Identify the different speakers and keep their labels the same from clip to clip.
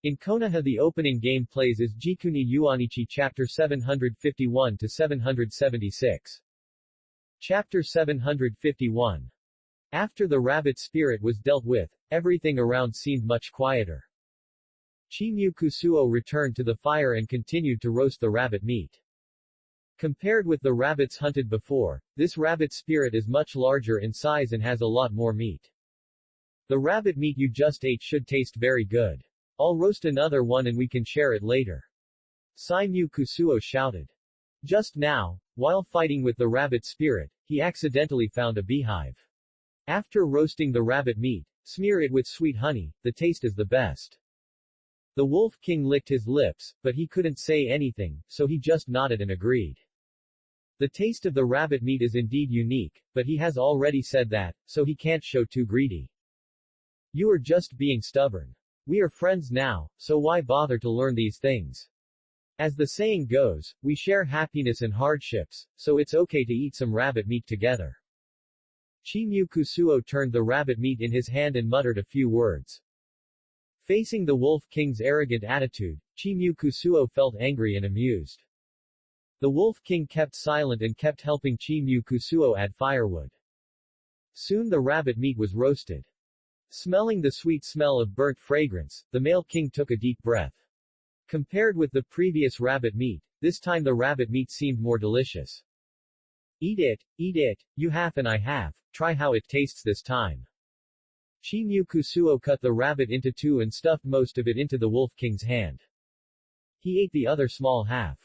Speaker 1: In Konoha the opening game plays as Jikuni Yuanichi Chapter 751-776. Chapter 751. After the rabbit spirit was dealt with, everything around seemed much quieter. Chimyu Kusuo returned to the fire and continued to roast the rabbit meat. Compared with the rabbits hunted before, this rabbit spirit is much larger in size and has a lot more meat. The rabbit meat you just ate should taste very good. I'll roast another one and we can share it later. Chimyu Kusuo shouted. Just now, while fighting with the rabbit spirit, he accidentally found a beehive. After roasting the rabbit meat, smear it with sweet honey, the taste is the best. The Wolf King licked his lips, but he couldn't say anything, so he just nodded and agreed. The taste of the rabbit meat is indeed unique, but he has already said that, so he can't show too greedy. You are just being stubborn. We are friends now, so why bother to learn these things? As the saying goes, we share happiness and hardships, so it's okay to eat some rabbit meat together. Chimyu Kusuo turned the rabbit meat in his hand and muttered a few words. Facing the Wolf King's arrogant attitude, Chimyu Kusuo felt angry and amused. The Wolf King kept silent and kept helping Chimyu Kusuo add firewood. Soon the rabbit meat was roasted. Smelling the sweet smell of burnt fragrance, the male king took a deep breath. Compared with the previous rabbit meat, this time the rabbit meat seemed more delicious. Eat it, you half and I half, try how it tastes this time. Chimyu Kusuo cut the rabbit into two and stuffed most of it into the Wolf King's hand. He ate the other small half.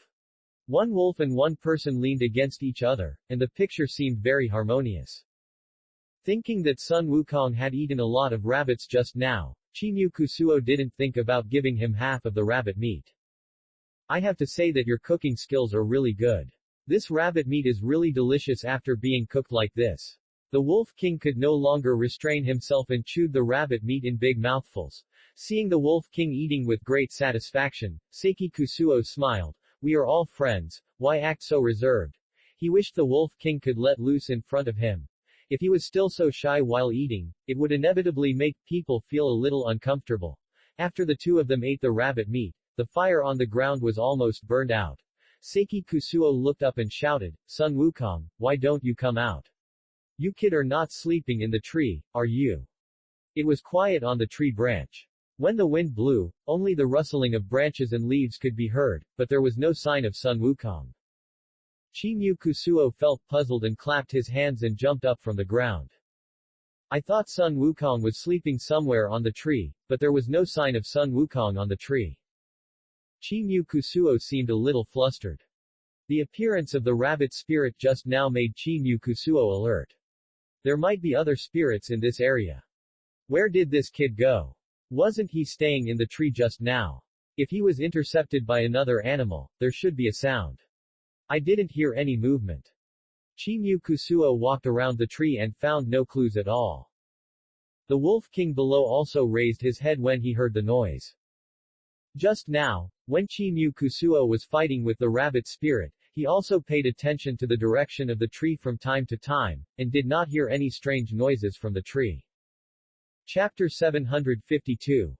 Speaker 1: One wolf and one person leaned against each other, and the picture seemed very harmonious. Thinking that Sun Wukong had eaten a lot of rabbits just now, Chimyu Kusuo didn't think about giving him half of the rabbit meat. I have to say that your cooking skills are really good. This rabbit meat is really delicious after being cooked like this. The Wolf King could no longer restrain himself and chewed the rabbit meat in big mouthfuls. Seeing the Wolf King eating with great satisfaction, Seiki Kusuo smiled. We are all friends, why act so reserved? He wished the Wolf King could let loose in front of him. If he was still so shy while eating, it would inevitably make people feel a little uncomfortable. After the two of them ate the rabbit meat, the fire on the ground was almost burned out. Seiki Kusuo looked up and shouted, Sun Wukong, why don't you come out? You kid are not sleeping in the tree, are you? It was quiet on the tree branch. When the wind blew, only the rustling of branches and leaves could be heard, but there was no sign of Sun Wukong. Chimyu Kusuo felt puzzled and clapped his hands and jumped up from the ground. I thought Sun Wukong was sleeping somewhere on the tree, but there was no sign of Sun Wukong on the tree. Chimyu Kusuo seemed a little flustered. The appearance of the rabbit spirit just now made Chimyu Kusuo alert. There might be other spirits in this area. Where did this kid go? Wasn't he staying in the tree just now? If he was intercepted by another animal, there should be a sound. I didn't hear any movement. Chimyu Kusuo walked around the tree and found no clues at all. The Wolf King below also raised his head when he heard the noise. Just now, when Chimyu Kusuo was fighting with the rabbit spirit, he also paid attention to the direction of the tree from time to time, and did not hear any strange noises from the tree. Chapter 752.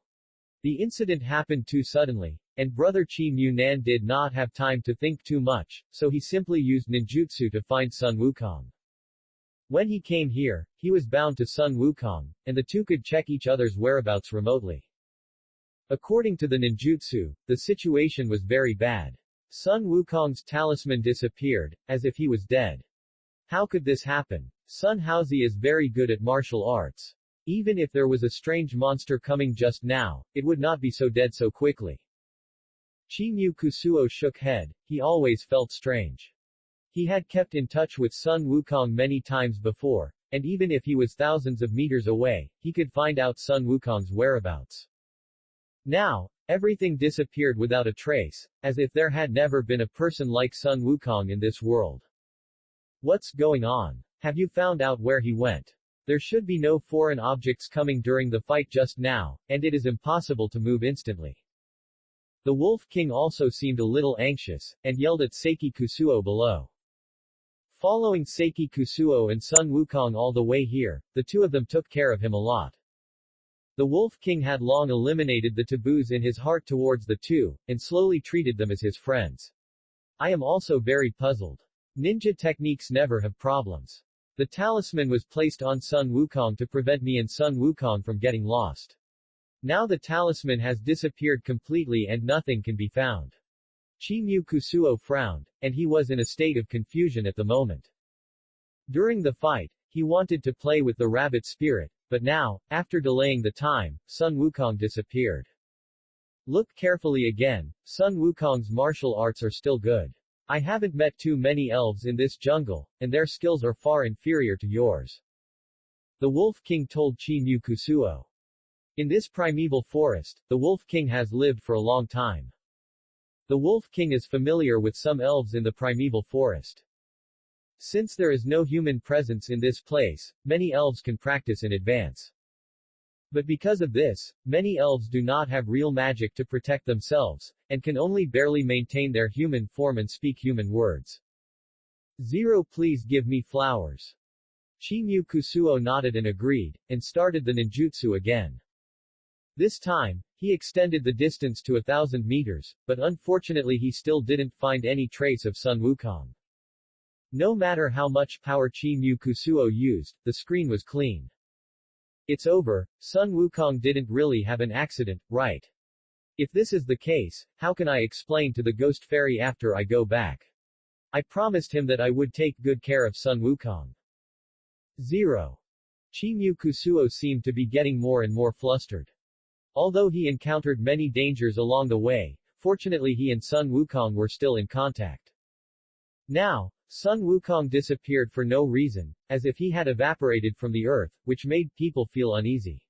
Speaker 1: The incident happened too suddenly, and Brother Chimyu Nan did not have time to think too much, so he simply used ninjutsu to find Sun Wukong. When he came here, he was bound to Sun Wukong, and the two could check each other's whereabouts remotely. According to the ninjutsu, the situation was very bad. Sun Wukong's talisman disappeared, as if he was dead. How could this happen? Sun Haozi is very good at martial arts. Even if there was a strange monster coming just now, it would not be so dead so quickly. Chimyu Kusuo shook head. He always felt strange. He had kept in touch with Sun Wukong many times before, and even if he was thousands of meters away, he could find out Sun Wukong's whereabouts. Now, everything disappeared without a trace, as if there had never been a person like Sun Wukong in this world. What's going on? Have you found out where he went? There should be no foreign objects coming during the fight just now, and it is impossible to move instantly. The Wolf King also seemed a little anxious, and yelled at Seiki Kusuo below. Following Seiki Kusuo and Sun Wukong all the way here, the two of them took care of him a lot. The Wolf King had long eliminated the taboos in his heart towards the two, and slowly treated them as his friends. I am also very puzzled. Ninja techniques never have problems. The talisman was placed on Sun Wukong to prevent me and Sun Wukong from getting lost. Now the talisman has disappeared completely and nothing can be found. Chi-Mu Kusuo frowned, and he was in a state of confusion at the moment. During the fight, he wanted to play with the rabbit spirit, but now, after delaying the time, Sun Wukong disappeared. Look carefully again, Sun Wukong's martial arts are still good. I haven't met too many elves in this jungle, and their skills are far inferior to yours. The Wolf King told Chi-Mu Kusuo. In this primeval forest, the Wolf King has lived for a long time. The Wolf King is familiar with some elves in the primeval forest. Since there is no human presence in this place, many elves can practice in advance. But because of this, many elves do not have real magic to protect themselves, and can only barely maintain their human form and speak human words. Zero, please give me flowers. Chi-Mu Kusuo nodded and agreed, and started the ninjutsu again. This time, he extended the distance to 1,000 meters, but unfortunately he still didn't find any trace of Sun Wukong. No matter how much power Chi-Mu Kusuo used, the screen was clean. It's over, Sun Wukong didn't really have an accident, right? If this is the case, how can I explain to the ghost fairy after I go back? I promised him that I would take good care of Sun Wukong. 0. Chi-Mu Kusuo seemed to be getting more and more flustered. Although he encountered many dangers along the way, fortunately he and Sun Wukong were still in contact. Now, Sun Wukong disappeared for no reason, as if he had evaporated from the earth, which made people feel uneasy.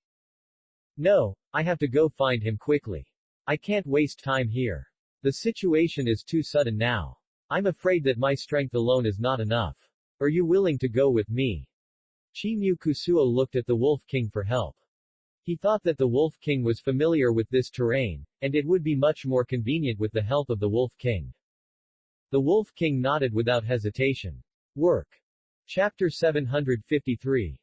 Speaker 1: No, I have to go find him quickly. I can't waste time here. The situation is too sudden now. I'm afraid that my strength alone is not enough. Are you willing to go with me? Chi-Mu Kusuo looked at the Wolf King for help. He thought that the Wolf King was familiar with this terrain, and it would be much more convenient with the help of the Wolf King. The Wolf King nodded without hesitation. Work. Chapter 753.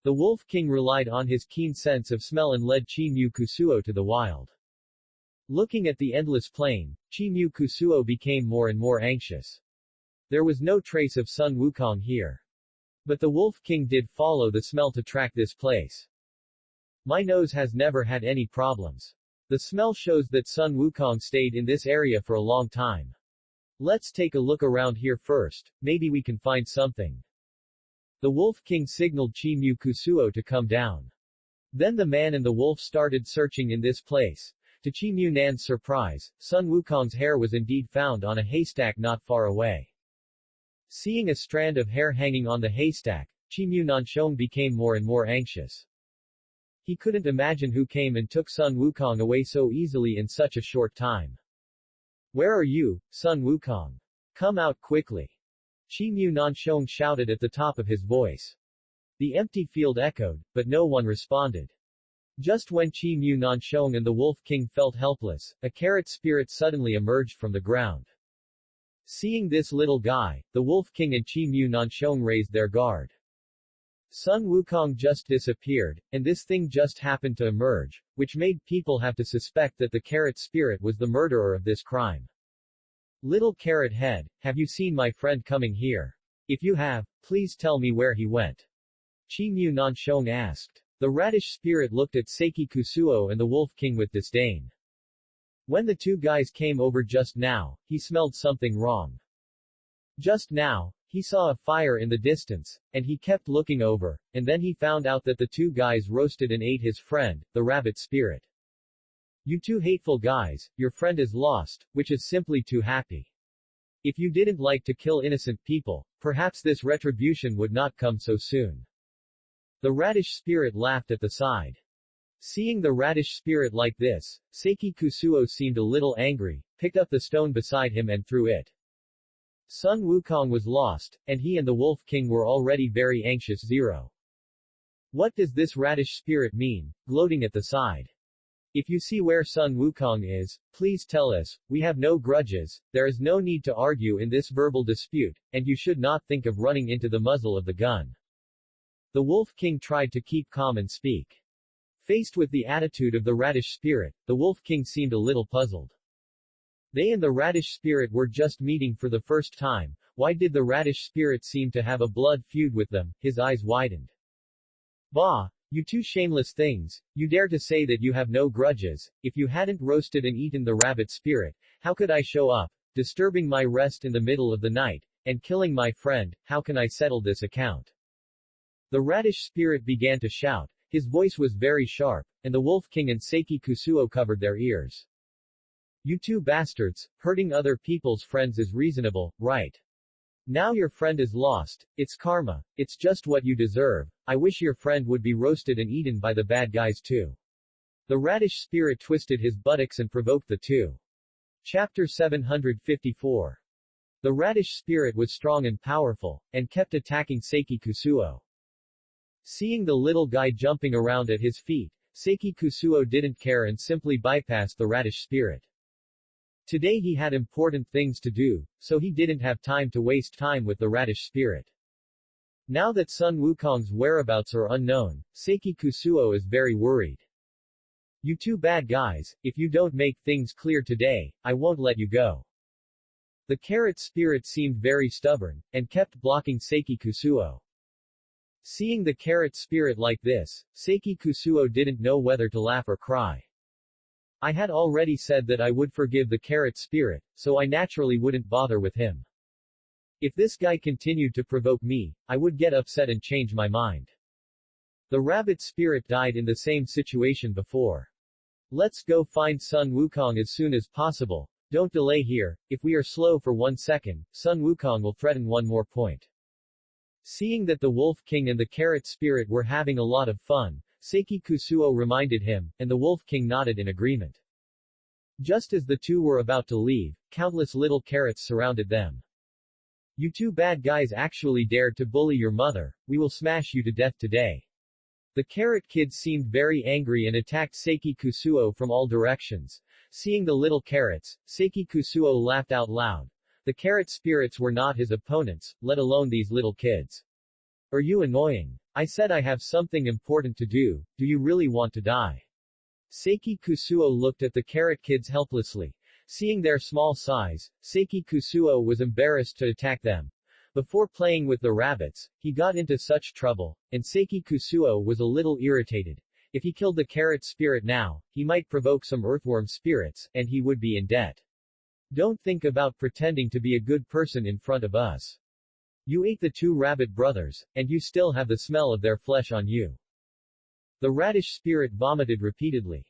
Speaker 1: The Wolf King relied on his keen sense of smell and led Chi-Mu Kusuo to the wild. Looking at the endless plain, Chi-Mu Kusuo became more and more anxious. There was no trace of Sun Wukong here. But the Wolf King did follow the smell to track this place. My nose has never had any problems. The smell shows that Sun Wukong stayed in this area for a long time. Let's take a look around here first, maybe we can find something. The Wolf King signaled Chi-Mu Kusuo to come down. Then the man and the wolf started searching in this place. To Chi-Mu Nan's surprise, Sun Wukong's hair was indeed found on a haystack not far away. Seeing a strand of hair hanging on the haystack, Chi-Mu Nanshong became more and more anxious. He couldn't imagine who came and took Sun Wukong away so easily in such a short time. Where are you, Sun Wukong? Come out quickly. Chi-Mu Nanshong shouted at the top of his voice. The empty field echoed, but no one responded. Just when Chi-Mu Nanshong and the Wolf King felt helpless, a carrot spirit suddenly emerged from the ground. Seeing this little guy, the Wolf King and Chi-Mu Nanshong raised their guard. Sun Wukong just disappeared, and this thing just happened to emerge, which made people have to suspect that the carrot spirit was the murderer of this crime. Little carrot head, have you seen my friend coming here? If you have, please tell me where he went. Chi-Mu Nanshong asked. The radish spirit looked at Seiki Kusuo and the Wolf King with disdain. When the two guys came over just now, he smelled something wrong. Just now, he saw a fire in the distance, and he kept looking over, and then he found out that the two guys roasted and ate his friend, the rabbit spirit. You two hateful guys, your friend is lost, which is simply too happy. If you didn't like to kill innocent people, perhaps this retribution would not come so soon. The radish spirit laughed at the side. Seeing the radish spirit like this, Seiki Kusuo seemed a little angry, picked up the stone beside him and threw it. Sun Wukong was lost, and he and the Wolf King were already very anxious. 0. What does this radish spirit mean, gloating at the side? If you see where Sun Wukong is, please tell us, we have no grudges, there is no need to argue in this verbal dispute, and you should not think of running into the muzzle of the gun. The Wolf King tried to keep calm and speak. Faced with the attitude of the radish spirit, the Wolf King seemed a little puzzled. They and the radish spirit were just meeting for the first time. Why did the radish spirit seem to have a blood feud with them? His eyes widened. Bah! You two shameless things, you dare to say that you have no grudges. If you hadn't roasted and eaten the rabbit spirit, how could I show up, disturbing my rest in the middle of the night, and killing my friend? How can I settle this account? The radish spirit began to shout. His voice was very sharp, and the Wolf King and Seiki Kusuo covered their ears. You two bastards, hurting other people's friends is reasonable, right? Now your friend is lost. It's karma. It's just what you deserve. I wish your friend would be roasted and eaten by the bad guys too. The radish spirit twisted his buttocks and provoked the two. Chapter 754. The radish spirit was strong and powerful, and kept attacking Seiki Kusuo. Seeing the little guy jumping around at his feet, Seiki Kusuo didn't care and simply bypassed the radish spirit. Today he had important things to do, so he didn't have time to waste time with the radish spirit. Now that Sun Wukong's whereabouts are unknown, Seiki Kusuo is very worried. You two bad guys, if you don't make things clear today, I won't let you go. The carrot spirit seemed very stubborn, and kept blocking Seiki Kusuo. Seeing the carrot spirit like this, Seiki Kusuo didn't know whether to laugh or cry. I had already said that I would forgive the carrot spirit, so I naturally wouldn't bother with him. If this guy continued to provoke me, I would get upset and change my mind. The rabbit spirit died in the same situation before. Let's go find Sun Wukong as soon as possible. Don't delay here. If we are slow for 1 second, Sun Wukong will threaten one more point. Seeing that the Wolf King and the carrot spirit were having a lot of fun, Seiki Kusuo reminded him, and the Wolf King nodded in agreement. Just as the two were about to leave, countless little carrots surrounded them. You two bad guys actually dared to bully your mother. We will smash you to death today. The carrot kids seemed very angry and attacked Seiki Kusuo from all directions. Seeing the little carrots, Seiki Kusuo laughed out loud. The carrot spirits were not his opponents, let alone these little kids. Are you annoying? I said I have something important to do. Do you really want to die? Seiki Kusuo looked at the carrot kids helplessly. Seeing their small size, Seiki Kusuo was embarrassed to attack them. Before playing with the rabbits, he got into such trouble, and Seiki Kusuo was a little irritated. If he killed the carrot spirit now, he might provoke some earthworm spirits, and he would be in debt. Don't think about pretending to be a good person in front of us. You ate the two rabbit brothers, and you still have the smell of their flesh on you. The radish spirit vomited repeatedly.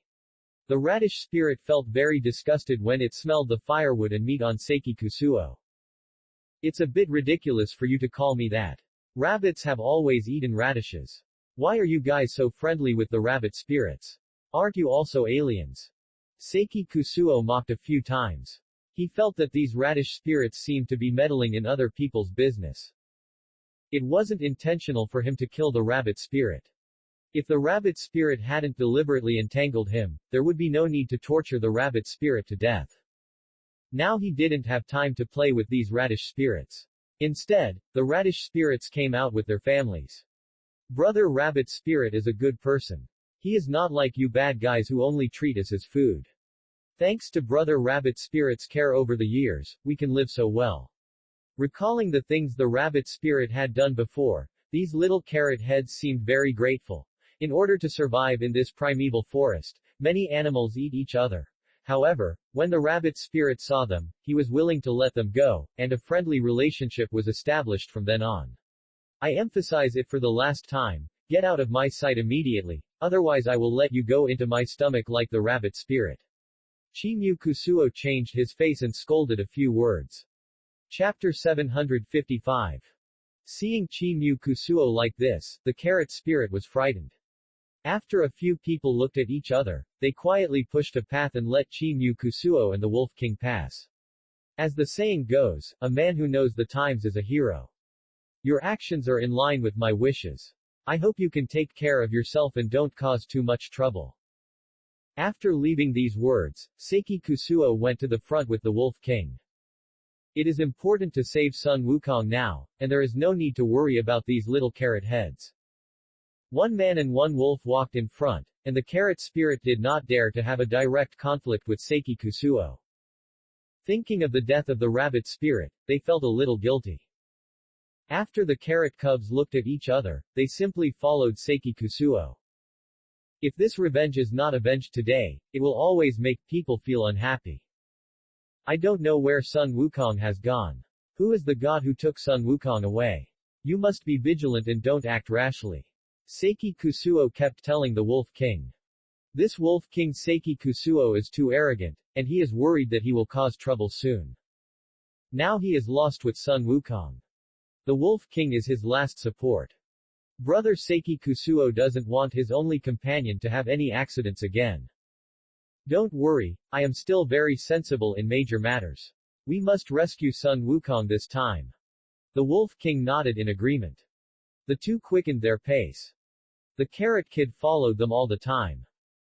Speaker 1: The radish spirit felt very disgusted when it smelled the firewood and meat on Seiki Kusuo. It's a bit ridiculous for you to call me that. Rabbits have always eaten radishes. Why are you guys so friendly with the rabbit spirits? Aren't you also aliens? Seiki Kusuo mocked a few times. He felt that these radish spirits seemed to be meddling in other people's business. It wasn't intentional for him to kill the rabbit spirit. If the rabbit spirit hadn't deliberately entangled him, there would be no need to torture the rabbit spirit to death. Now he didn't have time to play with these radish spirits. Instead, the radish spirits came out with their families. Brother Rabbit Spirit is a good person. He is not like you bad guys who only treat us as food. Thanks to Brother Rabbit Spirit's care over the years, we can live so well. Recalling the things the rabbit spirit had done before, these little carrot heads seemed very grateful. In order to survive in this primeval forest, many animals eat each other. However, when the rabbit spirit saw them, he was willing to let them go, and a friendly relationship was established from then on. I emphasize it for the last time, get out of my sight immediately, otherwise I will let you go into my stomach like the rabbit spirit. Chimyu Kusuo changed his face and scolded a few words. Chapter 755. Seeing Chimyu Kusuo like this, the carrot spirit was frightened. After a few people looked at each other, they quietly pushed a path and let Chimyu Kusuo and the Wolf King pass. As the saying goes, a man who knows the times is a hero. Your actions are in line with my wishes. I hope you can take care of yourself and don't cause too much trouble. After leaving these words, Seiki Kusuo went to the front with the Wolf King. It is important to save Sun Wukong now, and there is no need to worry about these little carrot heads. One man and one wolf walked in front, and the carrot spirit did not dare to have a direct conflict with Seiki Kusuo. Thinking of the death of the rabbit spirit, they felt a little guilty. After the carrot cubs looked at each other, they simply followed Seiki Kusuo. If this revenge is not avenged today, it will always make people feel unhappy. I don't know where Sun Wukong has gone. Who is the god who took Sun Wukong away? You must be vigilant and don't act rashly. Seiki Kusuo kept telling the Wolf King. This Wolf King Seiki Kusuo is too arrogant, and he is worried that he will cause trouble soon. Now he is lost with Sun Wukong. The Wolf King is his last support. Brother Seiki Kusuo doesn't want his only companion to have any accidents again. Don't worry, I am still very sensible in major matters. We must rescue Sun Wukong this time. The Wolf King nodded in agreement. The two quickened their pace. The Carrot Kid followed them all the time.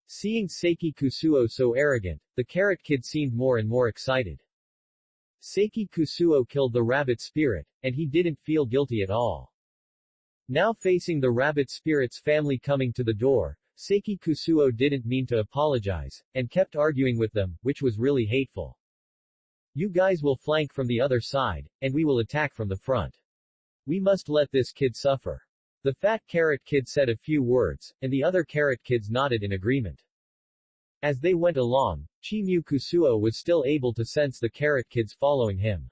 Speaker 1: Seeing Seiki Kusuo so arrogant, the Carrot Kid seemed more and more excited. Seiki Kusuo killed the rabbit spirit, and he didn't feel guilty at all. Now facing the rabbit spirit's family coming to the door, Seiki Kusuo didn't mean to apologize, and kept arguing with them, which was really hateful. You guys will flank from the other side, and we will attack from the front. We must let this kid suffer. The fat Carrot Kid said a few words, and the other Carrot Kids nodded in agreement. As they went along, Chimyu Kusuo was still able to sense the Carrot Kids following him.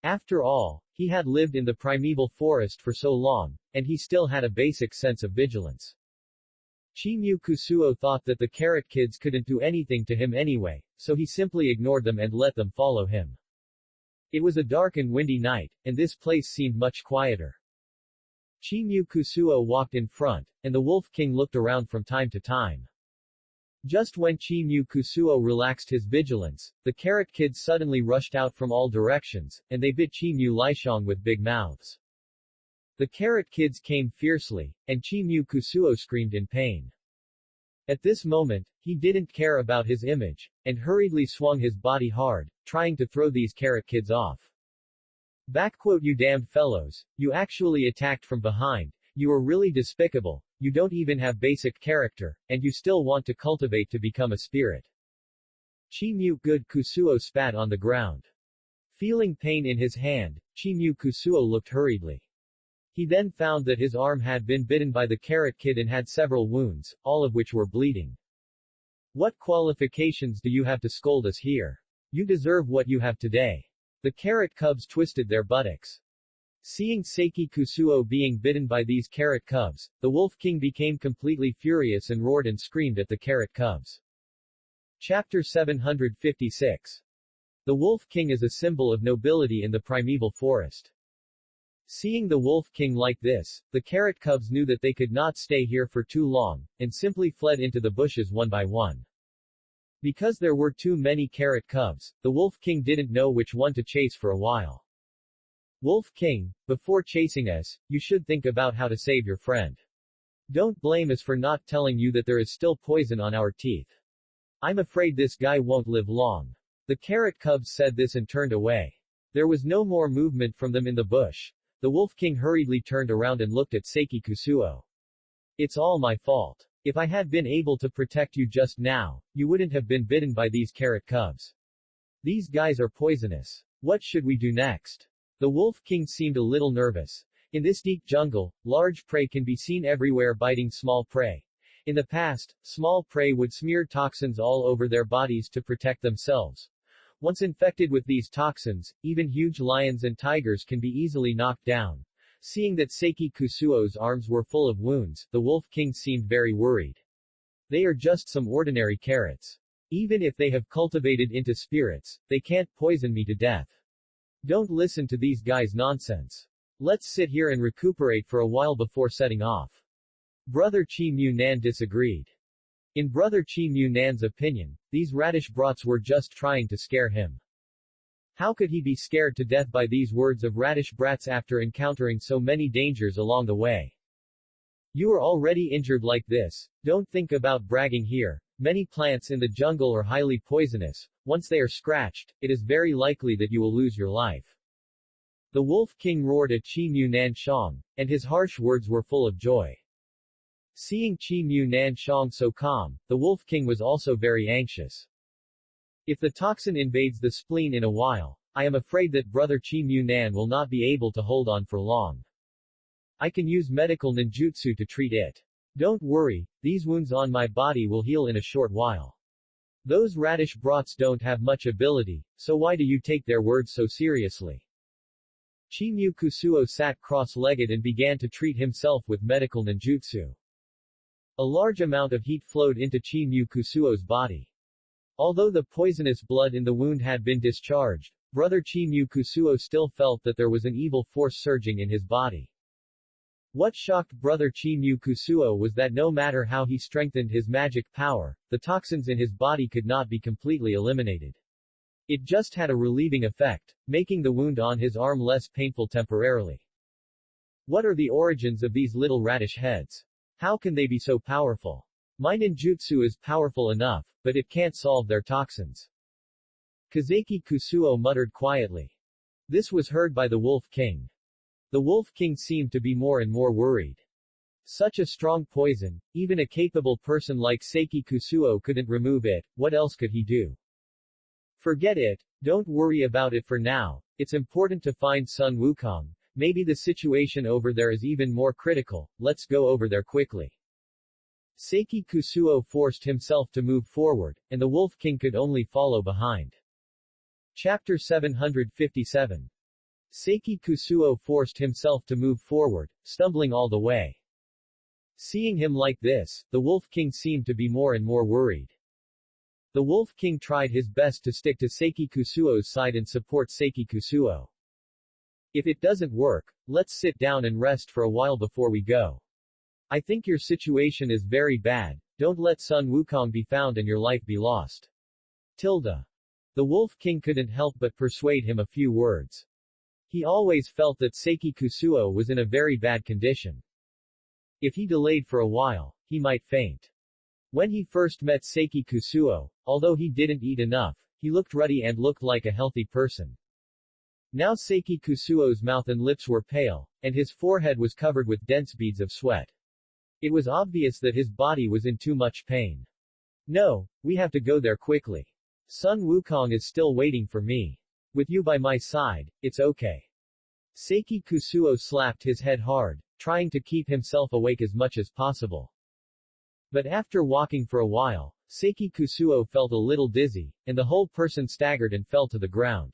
Speaker 1: After all, he had lived in the primeval forest for so long, and he still had a basic sense of vigilance. Chimyu Kusuo thought that the Carrot Kids couldn't do anything to him anyway, so he simply ignored them and let them follow him. It was a dark and windy night, and this place seemed much quieter. Chimyu Kusuo walked in front, and the Wolf King looked around from time to time. Just when Chimyu Kusuo relaxed his vigilance, the Carrot Kids suddenly rushed out from all directions, and they bit Chimyu Lishong with big mouths. The Carrot Kids came fiercely, and Chimyu Kusuo screamed in pain. At this moment, he didn't care about his image, and hurriedly swung his body hard, trying to throw these Carrot Kids off. You damned fellows, you actually attacked from behind, you are really despicable, you don't even have basic character, and you still want to cultivate to become a spirit. Chimyu Kusuo spat on the ground. Feeling pain in his hand, Chimyu Kusuo looked hurriedly. He then found that his arm had been bitten by the Carrot Kid and had several wounds, all of which were bleeding. What qualifications do you have to scold us here? You deserve what you have today. The Carrot Cubs twisted their buttocks. Seeing Seiki Kusuo being bitten by these Carrot Cubs, the Wolf King became completely furious and roared and screamed at the Carrot Cubs. Chapter 756. The Wolf King is a symbol of nobility in the primeval forest. Seeing the Wolf King like this, the Carrot Cubs knew that they could not stay here for too long, and simply fled into the bushes one by one. Because there were too many Carrot Cubs, the Wolf King didn't know which one to chase for a while. Wolf King, before chasing us, you should think about how to save your friend. Don't blame us for not telling you that there is still poison on our teeth. I'm afraid this guy won't live long. The Carrot Cubs said this and turned away. There was no more movement from them in the bush. The Wolf King hurriedly turned around and looked at Seiki Kusuo. It's all my fault. If I had been able to protect you just now, you wouldn't have been bitten by these Carrot Cubs. These guys are poisonous. What should we do next? The Wolf King seemed a little nervous. In this deep jungle, large prey can be seen everywhere biting small prey. In the past, small prey would smear toxins all over their bodies to protect themselves. Once infected with these toxins, even huge lions and tigers can be easily knocked down. Seeing that Seiki Kusuo's arms were full of wounds, the Wolf King seemed very worried. They are just some ordinary carrots. Even if they have cultivated into spirits, they can't poison me to death. Don't listen to these guys' nonsense. Let's sit here and recuperate for a while before setting off. Brother Chimyu Nan disagreed. In Brother Chimyu Nan's opinion, these radish brats were just trying to scare him. How could he be scared to death by these words of radish brats after encountering so many dangers along the way? You are already injured like this, don't think about bragging here. Many plants in the jungle are highly poisonous. Once they are scratched, it is very likely that you will lose your life. The Wolf King roared at Chimyu Nan Shang, and his harsh words were full of joy. Seeing Qi Mu Nanshang so calm, the Wolf King was also very anxious. If the toxin invades the spleen in a while, I am afraid that brother Qi Mu Nan will not be able to hold on for long. I can use medical ninjutsu to treat it. Don't worry, these wounds on my body will heal in a short while. Those radish brats don't have much ability, so why do you take their words so seriously? Chimu Kusuo sat cross-legged and began to treat himself with medical ninjutsu. A large amount of heat flowed into Chimu Kusuo's body. Although the poisonous blood in the wound had been discharged, brother Chimu Kusuo still felt that there was an evil force surging in his body. What shocked brother Chimu Kusuo was that no matter how he strengthened his magic power, the toxins in his body could not be completely eliminated. It just had a relieving effect, making the wound on his arm less painful temporarily. What are the origins of these little radish heads? How can they be so powerful? My ninjutsu is powerful enough, but it can't solve their toxins. Kazeki Kusuo muttered quietly. This was heard by the Wolf King. The Wolf King seemed to be more and more worried. Such a strong poison, even a capable person like Seiki Kusuo couldn't remove it, what else could he do? Forget it, don't worry about it for now, it's important to find Sun Wukong, maybe the situation over there is even more critical, let's go over there quickly. Seiki Kusuo forced himself to move forward, and the Wolf King could only follow behind. Chapter 757. Seiki Kusuo forced himself to move forward, stumbling all the way. Seeing him like this, the Wolf King seemed to be more and more worried. The Wolf King tried his best to stick to Seiki Kusuo's side and support Seiki Kusuo. If it doesn't work, let's sit down and rest for a while before we go. I think your situation is very bad, don't let Sun Wukong be found and your life be lost. The Wolf King couldn't help but persuade him a few words. He always felt that Seiki Kusuo was in a very bad condition. If he delayed for a while, he might faint. When he first met Seiki Kusuo, although he didn't eat enough, he looked ruddy and looked like a healthy person. Now Seiki Kusuo's mouth and lips were pale, and his forehead was covered with dense beads of sweat. It was obvious that his body was in too much pain. No, we have to go there quickly. Sun Wukong is still waiting for me. With you by my side, it's okay. Seiki Kusuo slapped his head hard, trying to keep himself awake as much as possible. But after walking for a while, Seiki Kusuo felt a little dizzy, and the whole person staggered and fell to the ground.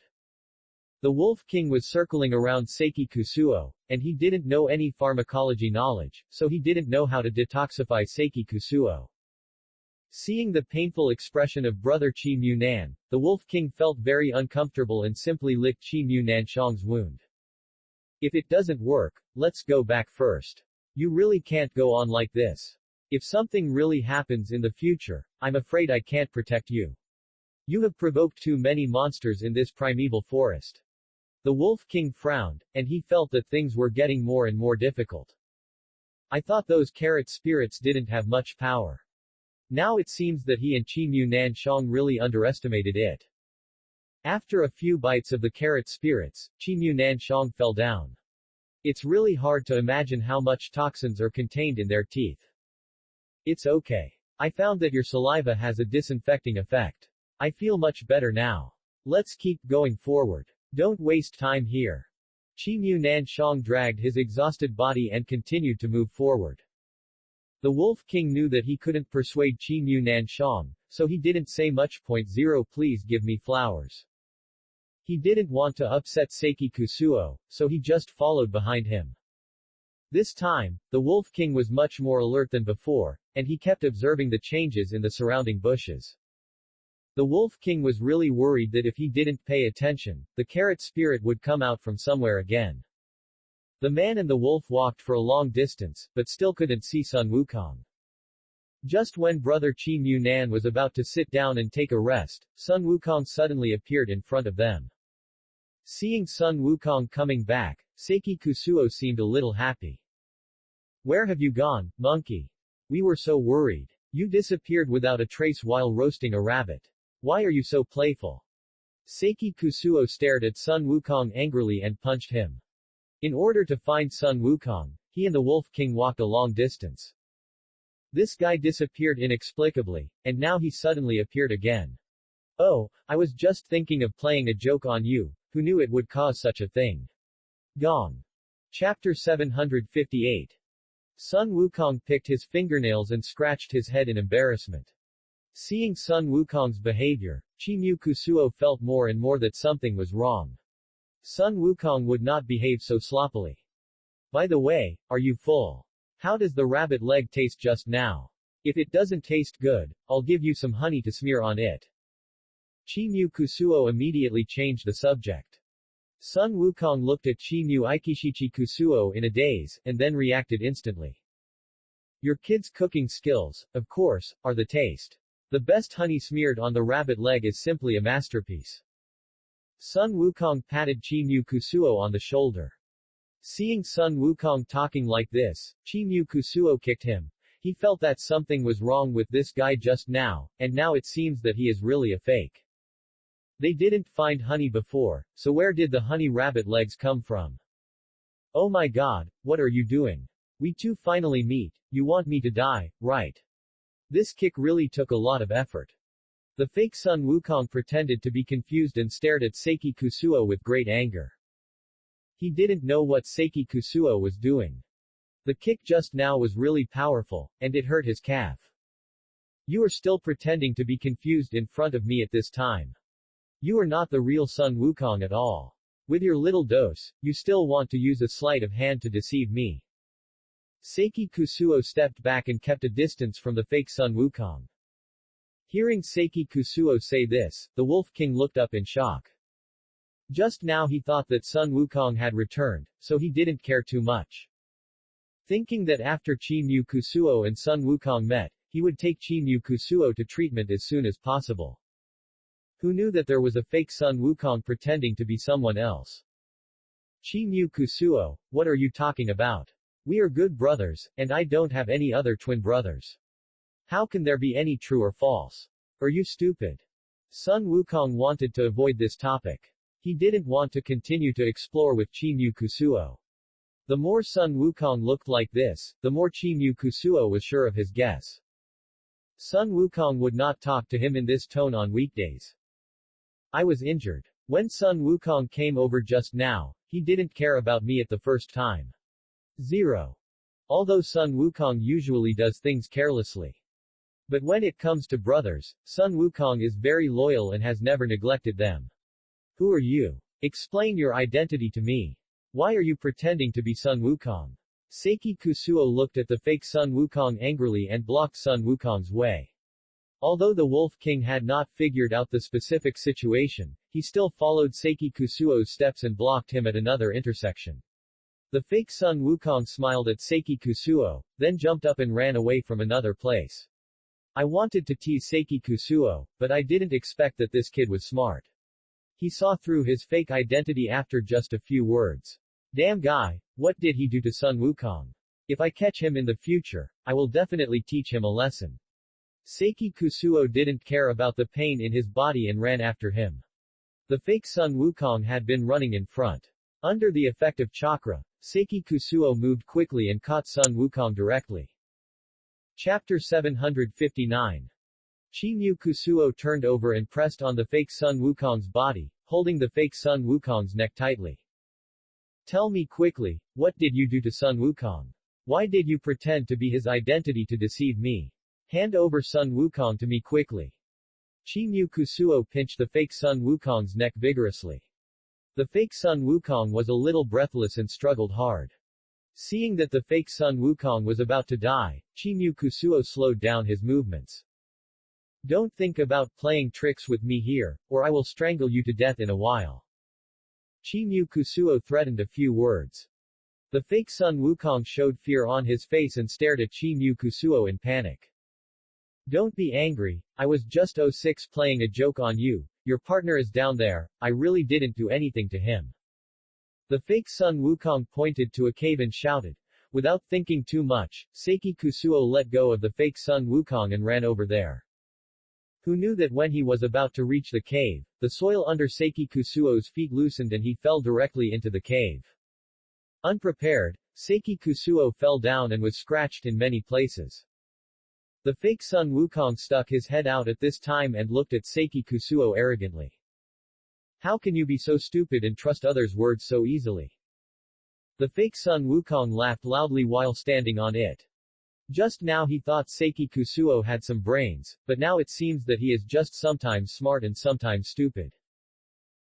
Speaker 1: The Wolf King was circling around Seiki Kusuo, and he didn't know any pharmacology knowledge, so he didn't know how to detoxify Seiki Kusuo. Seeing the painful expression of brother Qi Mu Nan, the Wolf King felt very uncomfortable and simply licked Qi Mu Nanshang's wound. If it doesn't work, let's go back first. You really can't go on like this. If something really happens in the future, I'm afraid I can't protect you. You have provoked too many monsters in this primeval forest. The Wolf King frowned, and he felt that things were getting more and more difficult. I thought those carrot spirits didn't have much power. Now it seems that he and Qi Mu Nanshang really underestimated it. After a few bites of the carrot spirits, Qi Mu Nanshang fell down. It's really hard to imagine how much toxins are contained in their teeth. It's okay. I found that your saliva has a disinfecting effect. I feel much better now. Let's keep going forward. Don't waste time here. Qi Mu Nanshang dragged his exhausted body and continued to move forward. The Wolf King knew that he couldn't persuade Qi Mu Nanshang, so he didn't say much. Please give me flowers. He didn't want to upset Seiki Kusuo, so he just followed behind him. This time, the Wolf King was much more alert than before, and he kept observing the changes in the surrounding bushes. The Wolf King was really worried that if he didn't pay attention, the carrot spirit would come out from somewhere again. The man and the wolf walked for a long distance, but still couldn't see Sun Wukong. Just when brother Qi Mu Nan was about to sit down and take a rest, Sun Wukong suddenly appeared in front of them. Seeing Sun Wukong coming back, Seiki Kusuo seemed a little happy. Where have you gone, monkey? We were so worried. You disappeared without a trace while roasting a rabbit. Why are you so playful? Seiki Kusuo stared at Sun Wukong angrily and punched him. In order to find Sun Wukong, he and the Wolf King walked a long distance. This guy disappeared inexplicably, and now he suddenly appeared again. Oh, I was just thinking of playing a joke on you, who knew it would cause such a thing. Gong. Chapter 758. Sun Wukong picked his fingernails and scratched his head in embarrassment. Seeing Sun Wukong's behavior, Chimu Kusuo felt more and more that something was wrong. Sun Wukong would not behave so sloppily. By the way, are you full? How does the rabbit leg taste just now? If it doesn't taste good, I'll give you some honey to smear on it. Chimu Kusuo immediately changed the subject. Sun Wukong looked at Chimu Ikishichi Kusuo in a daze, and then reacted instantly. Your kid's cooking skills, of course, are the taste. The best honey smeared on the rabbit leg is simply a masterpiece. Sun Wukong patted Chimu Kusuo on the shoulder. Seeing Sun Wukong talking like this, Chimu Kusuo kicked him. He felt that something was wrong with this guy just now, and now it seems that he is really a fake. They didn't find honey before, so where did the honey rabbit legs come from? Oh my god, what are you doing? We two finally meet, you want me to die, right? This kick really took a lot of effort. The fake Sun Wukong pretended to be confused and stared at Seiki Kusuo with great anger. He didn't know what Seiki Kusuo was doing. The kick just now was really powerful, and it hurt his calf. You are still pretending to be confused in front of me at this time. You are not the real Sun Wukong at all. With your little dose, you still want to use a sleight of hand to deceive me. Seiki Kusuo stepped back and kept a distance from the fake Sun Wukong. Hearing Seiki Kusuo say this, the Wolf King looked up in shock. Just now he thought that Sun Wukong had returned, so he didn't care too much. Thinking that after Chimu Kusuo and Sun Wukong met, he would take Chimu Kusuo to treatment as soon as possible. Who knew that there was a fake Sun Wukong pretending to be someone else? Chimu Kusuo, what are you talking about? We are good brothers, and I don't have any other twin brothers. How can there be any true or false? Are you stupid? Sun Wukong wanted to avoid this topic. He didn't want to continue to explore with Chimu Kusuo. The more Sun Wukong looked like this, the more Chimu Kusuo was sure of his guess. Sun Wukong would not talk to him in this tone on weekdays. I was injured. When Sun Wukong came over just now, he didn't care about me at the first time. 0. Although Sun Wukong usually does things carelessly. But when it comes to brothers, Sun Wukong is very loyal and has never neglected them. Who are you? Explain your identity to me. Why are you pretending to be Sun Wukong? Seiki Kusuo looked at the fake Sun Wukong angrily and blocked Sun Wukong's way. Although the Wolf King had not figured out the specific situation, he still followed Seiki Kusuo's steps and blocked him at another intersection. The fake Sun Wukong smiled at Seiki Kusuo, then jumped up and ran away from another place. I wanted to tease Seiki Kusuo, but I didn't expect that this kid was smart. He saw through his fake identity after just a few words. Damn guy, what did he do to Sun Wukong? If I catch him in the future, I will definitely teach him a lesson. Seiki Kusuo didn't care about the pain in his body and ran after him. The fake Sun Wukong had been running in front. Under the effect of chakra, Seiki Kusuo moved quickly and caught Sun Wukong directly. Chapter 759. Chimu Kusuo turned over and pressed on the fake Sun Wukong's body, holding the fake Sun Wukong's neck tightly. Tell me quickly, what did you do to Sun Wukong? Why did you pretend to be his identity to deceive me? Hand over Sun Wukong to me quickly. Chimu Kusuo pinched the fake Sun Wukong's neck vigorously. The fake Sun Wukong was a little breathless and struggled hard. Seeing that the fake Sun Wukong was about to die, Chimu Kusuo slowed down his movements. Don't think about playing tricks with me here, or I will strangle you to death in a while. Chimu Kusuo threatened a few words. The fake Sun Wukong showed fear on his face and stared at Chimu Kusuo in panic. Don't be angry, I was just 06 playing a joke on you, your partner is down there, I really didn't do anything to him. The fake Sun Wukong pointed to a cave and shouted. Without thinking too much, Seiki Kusuo let go of the fake Sun Wukong and ran over there. Who knew that when he was about to reach the cave, the soil under Seiki Kusuo's feet loosened and he fell directly into the cave. Unprepared, Seiki Kusuo fell down and was scratched in many places. The fake Sun Wukong stuck his head out at this time and looked at Seiki Kusuo arrogantly. How can you be so stupid and trust others' words so easily? The fake Sun Wukong laughed loudly while standing on it. Just now he thought Seiki Kusuo had some brains, but now it seems that he is just sometimes smart and sometimes stupid.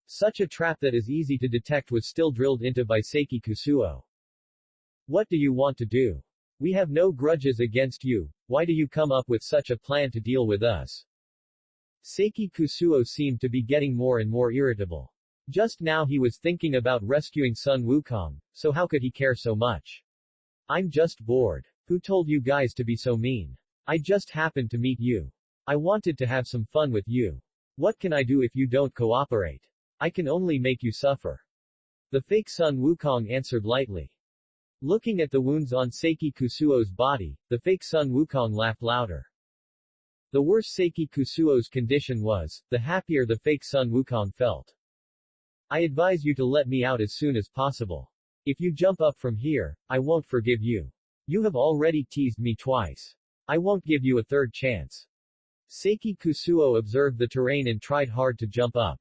Speaker 1: Such a trap that is easy to detect was still drilled into by Seiki Kusuo. What do you want to do? We have no grudges against you, why do you come up with such a plan to deal with us? Seiki Kusuo seemed to be getting more and more irritable. Just now he was thinking about rescuing Sun Wukong, so how could he care so much? I'm just bored. Who told you guys to be so mean? I just happened to meet you. I wanted to have some fun with you. What can I do if you don't cooperate? I can only make you suffer. The fake Sun Wukong answered lightly. Looking at the wounds on Seiki Kusuo's body, the fake Sun Wukong laughed louder. The worse Seiki Kusuo's condition was, the happier the fake Sun Wukong felt. I advise you to let me out as soon as possible. If you jump up from here, I won't forgive you. You have already teased me twice. I won't give you a third chance. Seiki Kusuo observed the terrain and tried hard to jump up.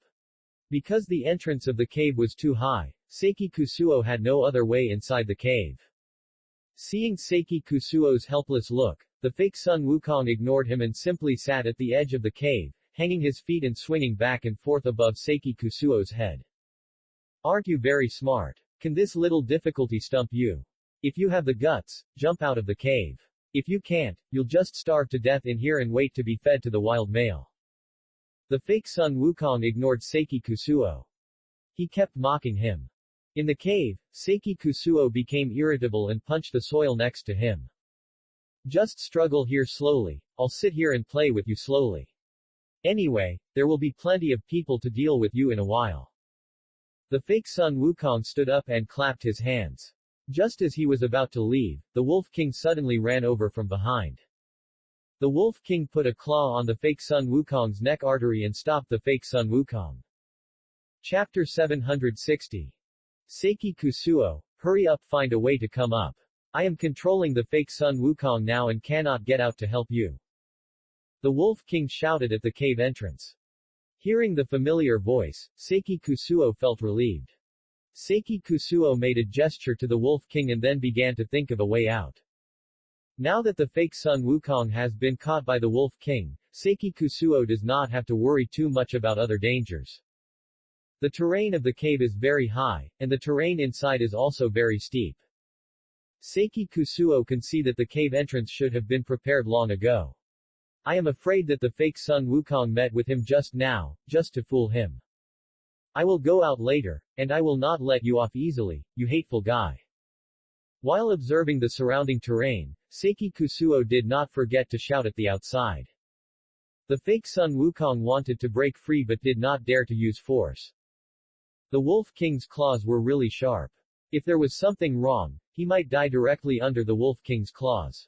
Speaker 1: Because the entrance of the cave was too high, Seiki Kusuo had no other way inside the cave. Seeing Seiki Kusuo's helpless look, the fake Sun Wukong ignored him and simply sat at the edge of the cave, hanging his feet and swinging back and forth above Seiki Kusuo's head. Aren't you very smart? Can this little difficulty stump you? If you have the guts, jump out of the cave. If you can't, you'll just starve to death in here and wait to be fed to the wild male. The fake Sun Wukong ignored Seiki Kusuo. He kept mocking him. In the cave, Seiki Kusuo became irritable and punched the soil next to him. Just struggle here slowly, I'll sit here and play with you slowly. Anyway, there will be plenty of people to deal with you in a while. The fake Sun Wukong stood up and clapped his hands. Just as he was about to leave, the Wolf King suddenly ran over from behind. The Wolf King put a claw on the fake Sun Wukong's neck artery and stopped the fake Sun Wukong. Chapter 760. Seiki Kusuo, hurry up, find a way to come up. I am controlling the fake Sun Wukong now and cannot get out to help you. The Wolf King shouted at the cave entrance. Hearing the familiar voice, Seiki Kusuo felt relieved. Seiki Kusuo made a gesture to the Wolf King and then began to think of a way out. Now that the fake Sun Wukong has been caught by the Wolf King, Seiki Kusuo does not have to worry too much about other dangers. The terrain of the cave is very high, and the terrain inside is also very steep. Seiki Kusuo can see that the cave entrance should have been prepared long ago. I am afraid that the fake Sun Wukong met with him just now, just to fool him. I will go out later, and I will not let you off easily, you hateful guy. While observing the surrounding terrain, Seiki Kusuo did not forget to shout at the outside. The fake Sun Wukong wanted to break free but did not dare to use force. The Wolf King's claws were really sharp. If there was something wrong, he might die directly under the Wolf King's claws.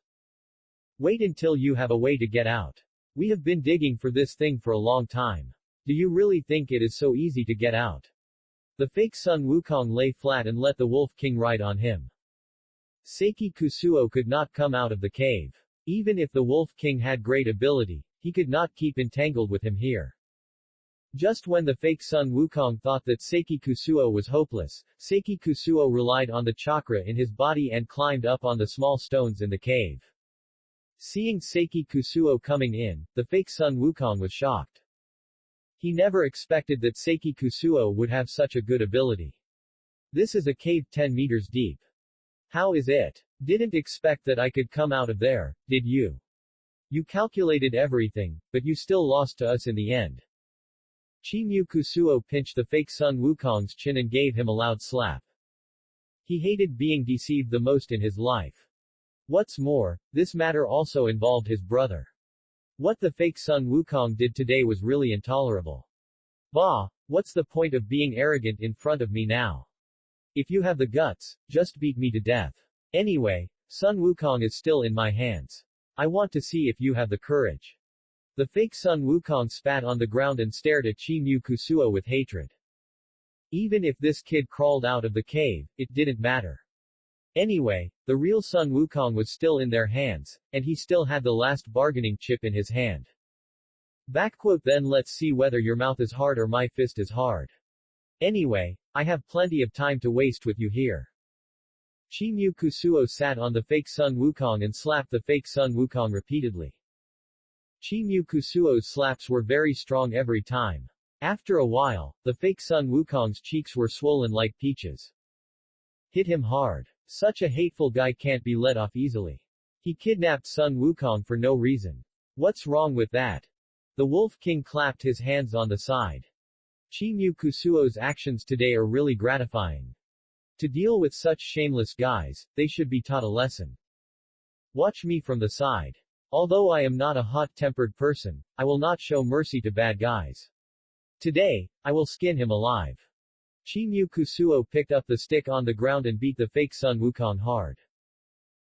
Speaker 1: Wait until you have a way to get out. We have been digging for this thing for a long time. Do you really think it is so easy to get out? The fake Sun Wukong lay flat and let the Wolf King ride on him. Seiki Kusuo could not come out of the cave. Even if the Wolf King had great ability, he could not keep entangled with him here. Just when the fake Sun Wukong thought that Seiki Kusuo was hopeless, Seiki Kusuo relied on the chakra in his body and climbed up on the small stones in the cave. Seeing Seiki Kusuo coming in, the fake Sun Wukong was shocked. He never expected that Seiki Kusuo would have such a good ability. This is a cave 10 meters deep. How is it? Didn't expect that I could come out of there, did you? You calculated everything, but you still lost to us in the end. Chimyu Kusuo pinched the fake Sun Wukong's chin and gave him a loud slap. He hated being deceived the most in his life. What's more, this matter also involved his brother. What the fake Sun Wukong did today was really intolerable. Bah, what's the point of being arrogant in front of me now? If you have the guts, just beat me to death. Anyway, Sun Wukong is still in my hands. I want to see if you have the courage. The fake Sun Wukong spat on the ground and stared at Chimyu Kusuo with hatred. Even if this kid crawled out of the cave, it didn't matter. Anyway, the real Sun Wukong was still in their hands, and he still had the last bargaining chip in his hand. Then let's see whether your mouth is hard or my fist is hard. Anyway, I have plenty of time to waste with you here. Chi-Mu Kusuo sat on the fake Sun Wukong and slapped the fake Sun Wukong repeatedly. Chi-Mu Kusuo's slaps were very strong every time. After a while, the fake Sun Wukong's cheeks were swollen like peaches. Hit him hard. Such a hateful guy can't be let off easily. He kidnapped Sun Wukong for no reason. What's wrong with that? The Wolf King clapped his hands on the side. Chi-Mu Kusuo's actions today are really gratifying. To deal with such shameless guys, they should be taught a lesson. Watch me from the side. Although I am not a hot-tempered person, I will not show mercy to bad guys. Today, I will skin him alive. Chi-Mu Kusuo picked up the stick on the ground and beat the fake Sun Wukong hard.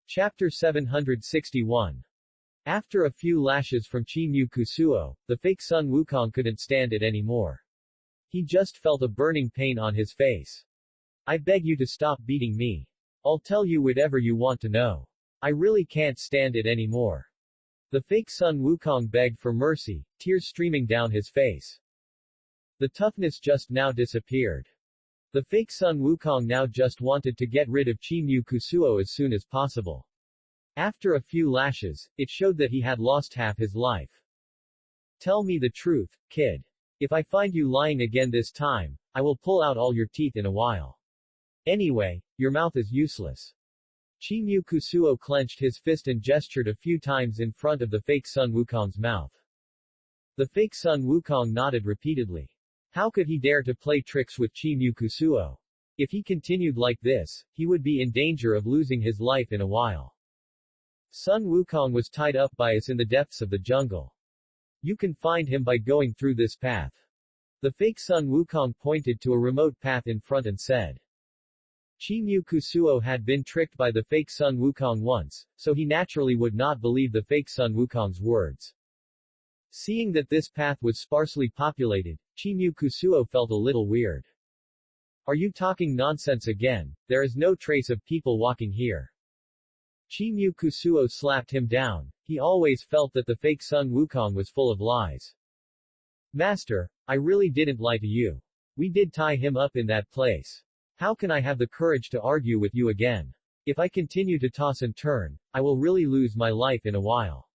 Speaker 1: Chapter 761. After a few lashes from Chi-Mu Kusuo, the fake Sun Wukong couldn't stand it anymore. He just felt a burning pain on his face. I beg you to stop beating me. I'll tell you whatever you want to know. I really can't stand it anymore. The fake Sun Wukong begged for mercy, tears streaming down his face. The toughness just now disappeared. The fake Sun Wukong now just wanted to get rid of Chi-Mu Kusuo as soon as possible. After a few lashes, it showed that he had lost half his life. Tell me the truth, kid. If I find you lying again this time, I will pull out all your teeth in a while. Anyway, your mouth is useless. Chi-Mu Kusuo clenched his fist and gestured a few times in front of the fake Sun Wukong's mouth. The fake Sun Wukong nodded repeatedly. How could he dare to play tricks with Chi-Mu Kusuo? If he continued like this, he would be in danger of losing his life in a while. Sun Wukong was tied up by us in the depths of the jungle. You can find him by going through this path. The fake Sun Wukong pointed to a remote path in front and said. Chi-Mu Kusuo had been tricked by the fake Sun Wukong once, so he naturally would not believe the fake Sun Wukong's words. Seeing that this path was sparsely populated, Chi-Mu Kusuo felt a little weird. Are you talking nonsense again? There is no trace of people walking here. Chi-Mu Kusuo slapped him down. He always felt that the fake Sun Wukong was full of lies. Master, I really didn't lie to you. We did tie him up in that place. How can I have the courage to argue with you again? If I continue to toss and turn, I will really lose my life in a while.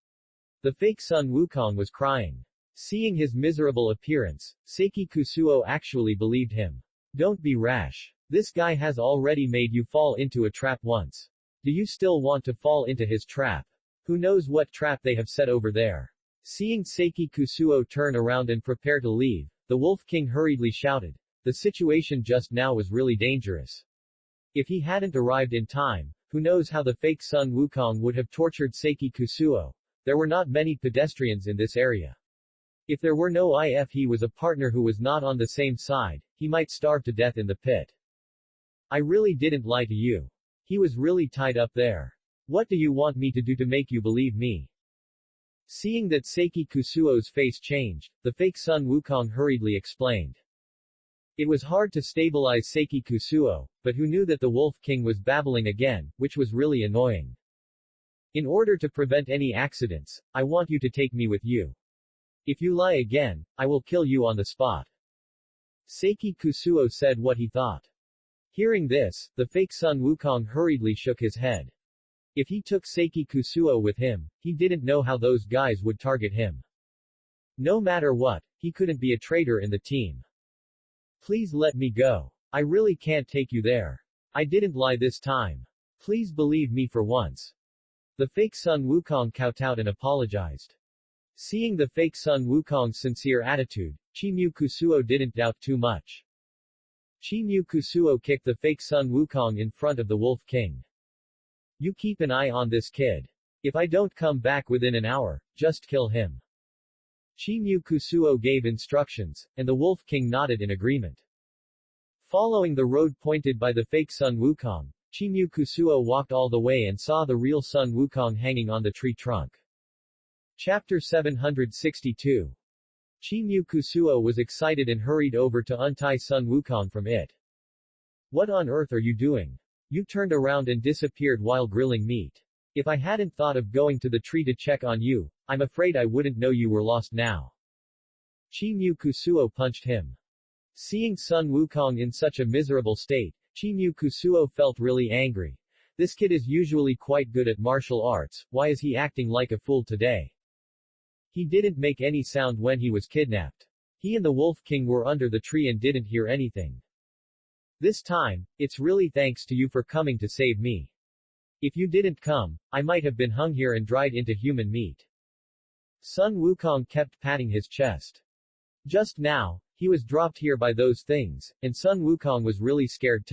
Speaker 1: The fake Sun Wukong was crying. Seeing his miserable appearance, Seiki Kusuo actually believed him. Don't be rash. This guy has already made you fall into a trap once. Do you still want to fall into his trap? Who knows what trap they have set over there? Seeing Seiki Kusuo turn around and prepare to leave, the Wolf King hurriedly shouted. The situation just now was really dangerous. If he hadn't arrived in time, who knows how the fake Sun Wukong would have tortured Seiki Kusuo. There were not many pedestrians in this area. If there were no if he was a partner who was not on the same side, he might starve to death in the pit. I really didn't lie to you. He was really tied up there. What do you want me to do to make you believe me? Seeing that Seiki Kusuo's face changed, the fake Sun Wukong hurriedly explained. It was hard to stabilize Seiki Kusuo, but who knew that the Wolf King was babbling again, which was really annoying. In order to prevent any accidents, I want you to take me with you. If you lie again, I will kill you on the spot. Seiki Kusuo said what he thought. Hearing this, the fake Sun Wukong hurriedly shook his head. If he took Seiki Kusuo with him, he didn't know how those guys would target him. No matter what, he couldn't be a traitor in the team. Please let me go. I really can't take you there. I didn't lie this time. Please believe me for once. The fake Sun Wukong kowtowed and apologized. Seeing the fake Sun Wukong's sincere attitude, Chi-Mu Kusuo didn't doubt too much. Chi-Mu Kusuo kicked the fake Sun Wukong in front of the Wolf King. You keep an eye on this kid. If I don't come back within an hour, just kill him. Chi-Mu Kusuo gave instructions, and the Wolf King nodded in agreement. Following the road pointed by the fake Sun Wukong, Chi-Mu Kusuo walked all the way and saw the real Sun Wukong hanging on the tree trunk. Chapter 762. Chi-Mu Kusuo was excited and hurried over to untie Sun Wukong from it. What on earth are you doing? You turned around and disappeared while grilling meat. If I hadn't thought of going to the tree to check on you, I'm afraid I wouldn't know you were lost now. Chi-Mu Kusuo punched him. Seeing Sun Wukong in such a miserable state, Chi-Mu Kusuo felt really angry. This kid is usually quite good at martial arts, why is he acting like a fool today? He didn't make any sound when he was kidnapped. He and the Wolf King were under the tree and didn't hear anything. This time, it's really thanks to you for coming to save me. If you didn't come, I might have been hung here and dried into human meat. Sun Wukong kept patting his chest. Just now, he was dropped here by those things, and Sun Wukong was really scared.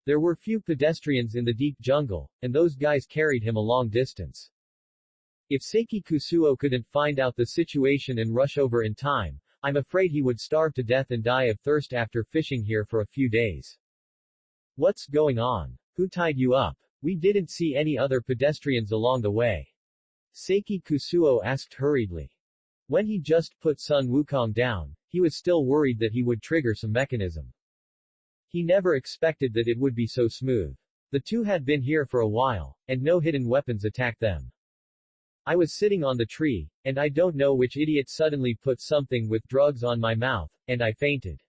Speaker 1: There were few pedestrians in the deep jungle, and those guys carried him a long distance. If Seiki Kusuo couldn't find out the situation and rush over in time, I'm afraid he would starve to death and die of thirst after fishing here for a few days. What's going on? Who tied you up? We didn't see any other pedestrians along the way. Seiki Kusuo asked hurriedly. When he just put Sun Wukong down, he was still worried that he would trigger some mechanism. He never expected that it would be so smooth. The two had been here for a while, and no hidden weapons attacked them. I was sitting on the tree, and I don't know which idiot suddenly put something with drugs on my mouth, and I fainted.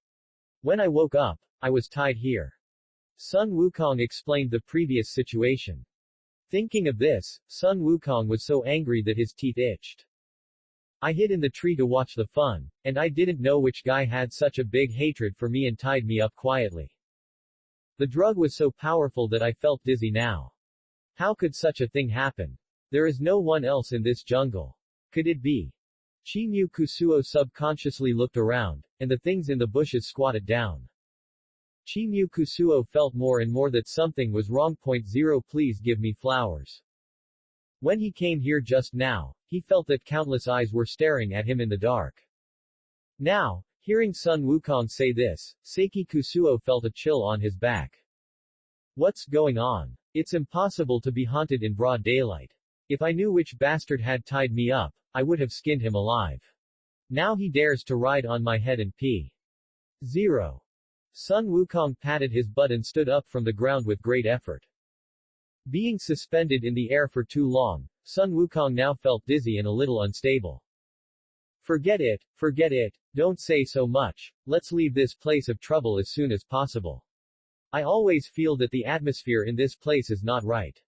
Speaker 1: When I woke up, I was tied here. Sun Wukong explained the previous situation. Thinking of this, Sun Wukong was so angry that his teeth itched. I hid in the tree to watch the fun, and I didn't know which guy had such a big hatred for me and tied me up quietly. The drug was so powerful that I felt dizzy now. How could such a thing happen? There is no one else in this jungle. Could it be? Chi-Mu Kusuo subconsciously looked around, and the things in the bushes squatted down. Chi-Mu Kusuo felt more and more that something was wrong. 0 Please give me flowers. When he came here just now, he felt that countless eyes were staring at him in the dark. Now, hearing Sun Wukong say this, Seiki Kusuo felt a chill on his back. What's going on? It's impossible to be haunted in broad daylight. If I knew which bastard had tied me up, I would have skinned him alive. Now he dares to ride on my head and pee. 0. Sun Wukong patted his butt and stood up from the ground with great effort. Being suspended in the air for too long, Sun Wukong now felt dizzy and a little unstable. Forget it, don't say so much, let's leave this place of trouble as soon as possible. I always feel that the atmosphere in this place is not right.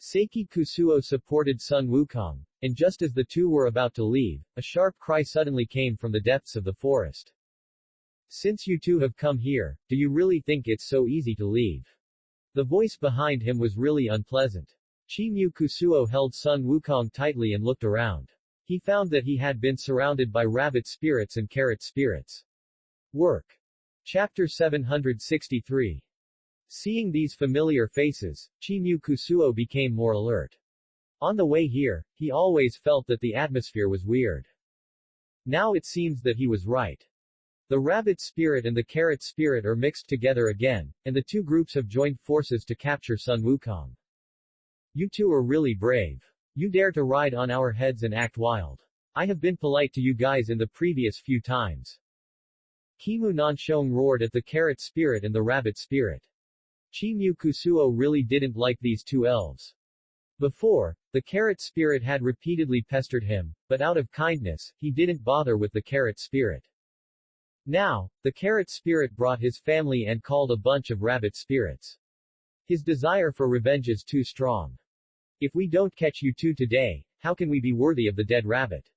Speaker 1: Seiki Kusuo supported Sun Wukong, and just as the two were about to leave, a sharp cry suddenly came from the depths of the forest. Since you two have come here, do you really think it's so easy to leave? The voice behind him was really unpleasant. Chi-Mu Kusuo held Sun Wukong tightly and looked around. He found that he had been surrounded by rabbit spirits and carrot spirits. Work. Chapter 763. Seeing these familiar faces, Chi-Mu Kusuo became more alert. On the way here, he always felt that the atmosphere was weird. Now it seems that he was right. The rabbit spirit and the carrot spirit are mixed together again, and the two groups have joined forces to capture Sun Wukong. You two are really brave. You dare to ride on our heads and act wild. I have been polite to you guys in the previous few times. Kimu Nanshong roared at the carrot spirit and the rabbit spirit. Chi-Mu Kusuo really didn't like these two elves. Before, the carrot spirit had repeatedly pestered him, but out of kindness, he didn't bother with the carrot spirit. Now, the carrot spirit brought his family and called a bunch of rabbit spirits. His desire for revenge is too strong. If we don't catch you two today, how can we be worthy of the dead rabbit?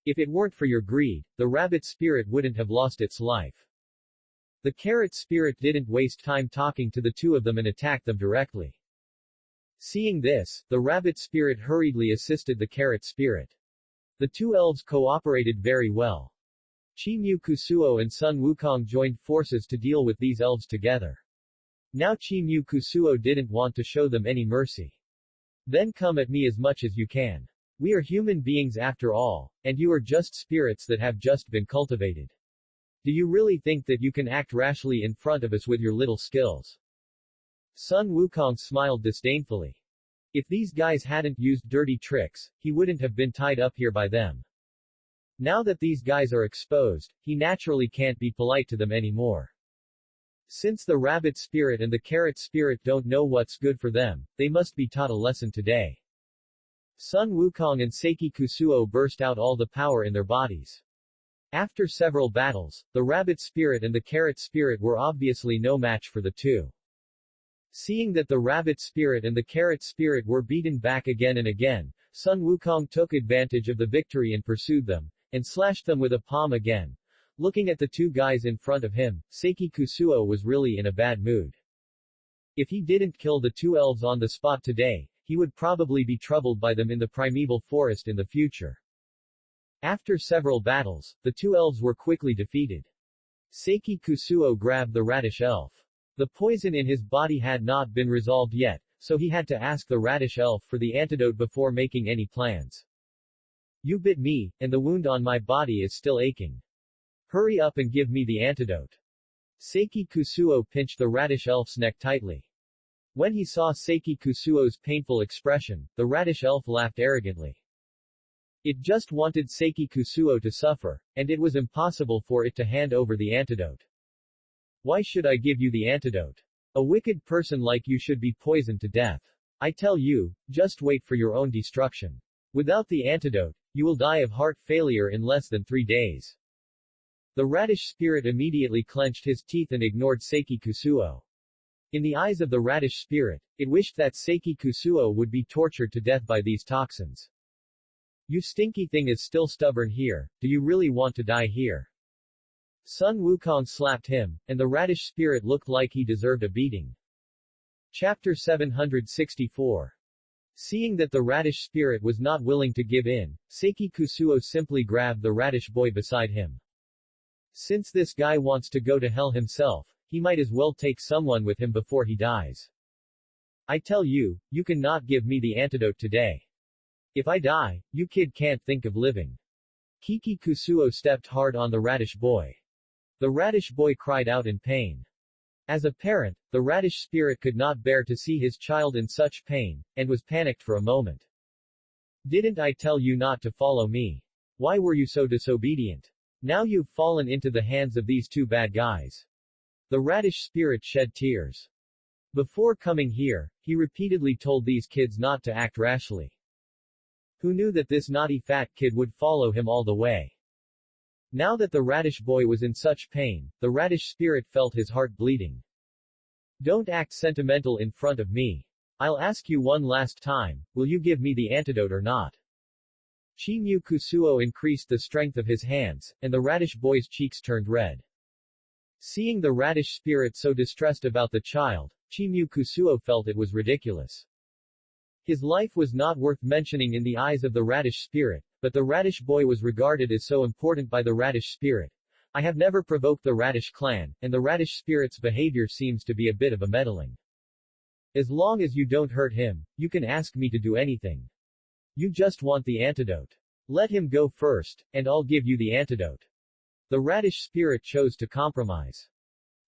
Speaker 1: If it weren't for your greed, the rabbit spirit wouldn't have lost its life. The carrot spirit didn't waste time talking to the two of them and attacked them directly. Seeing this, the rabbit spirit hurriedly assisted the carrot spirit. The two elves cooperated very well. Chi-Mu Kusuo and Sun Wukong joined forces to deal with these elves together. Now Chi-Mu Kusuo didn't want to show them any mercy. Then come at me as much as you can. We are human beings after all, and you are just spirits that have just been cultivated. Do you really think that you can act rashly in front of us with your little skills? Sun Wukong smiled disdainfully. If these guys hadn't used dirty tricks, he wouldn't have been tied up here by them. Now that these guys are exposed, he naturally can't be polite to them anymore. Since the rabbit spirit and the carrot spirit don't know what's good for them, they must be taught a lesson today. Sun Wukong and Seiki Kusuo burst out all the power in their bodies. After several battles, the rabbit spirit and the carrot spirit were obviously no match for the two. Seeing that the rabbit spirit and the carrot spirit were beaten back again and again, Sun Wukong took advantage of the victory and pursued them, and slashed them with a palm again. Looking at the two guys in front of him, Seiki Kusuo was really in a bad mood. If he didn't kill the two elves on the spot today, he would probably be troubled by them in the primeval forest in the future. After several battles, the two elves were quickly defeated. Seiki Kusuo grabbed the radish elf. The poison in his body had not been resolved yet, so he had to ask the radish elf for the antidote before making any plans. You bit me, and the wound on my body is still aching. Hurry up and give me the antidote. Seiki Kusuo pinched the radish elf's neck tightly. When he saw Seiki Kusuo's painful expression, the radish elf laughed arrogantly. It just wanted Seiki Kusuo to suffer, and it was impossible for it to hand over the antidote. Why should I give you the antidote? A wicked person like you should be poisoned to death. I tell you, just wait for your own destruction. Without the antidote, you will die of heart failure in less than 3 days. The radish spirit immediately clenched his teeth and ignored Seiki Kusuo. In the eyes of the radish spirit, it wished that Seiki Kusuo would be tortured to death by these toxins. You stinky thing is still stubborn here, do you really want to die here? Sun Wukong slapped him, and the radish spirit looked like he deserved a beating. Chapter 764. Seeing that the radish spirit was not willing to give in, Seiki Kusuo simply grabbed the radish boy beside him. Since this guy wants to go to hell himself, he might as well take someone with him before he dies. I tell you, you cannot give me the antidote today. If I die, you kid can't think of living. Seiki Kusuo stepped hard on the radish boy. The radish boy cried out in pain. As a parent, the radish spirit could not bear to see his child in such pain, and was panicked for a moment. Didn't I tell you not to follow me? Why were you so disobedient? Now you've fallen into the hands of these two bad guys. The radish spirit shed tears. Before coming here, he repeatedly told these kids not to act rashly. Who knew that this naughty fat kid would follow him all the way? Now that the radish boy was in such pain, the radish spirit felt his heart bleeding. Don't act sentimental in front of me. I'll ask you one last time, will you give me the antidote or not? Chimyu Kusuo increased the strength of his hands, and the radish boy's cheeks turned red. Seeing the radish spirit so distressed about the child, Chimyu Kusuo felt it was ridiculous. His life was not worth mentioning in the eyes of the radish spirit, but the radish boy was regarded as so important by the radish spirit. I have never provoked the radish clan, and the radish spirit's behavior seems to be a bit of a meddling. As long as you don't hurt him, you can ask me to do anything. You just want the antidote. Let him go first, and I'll give you the antidote. The radish spirit chose to compromise.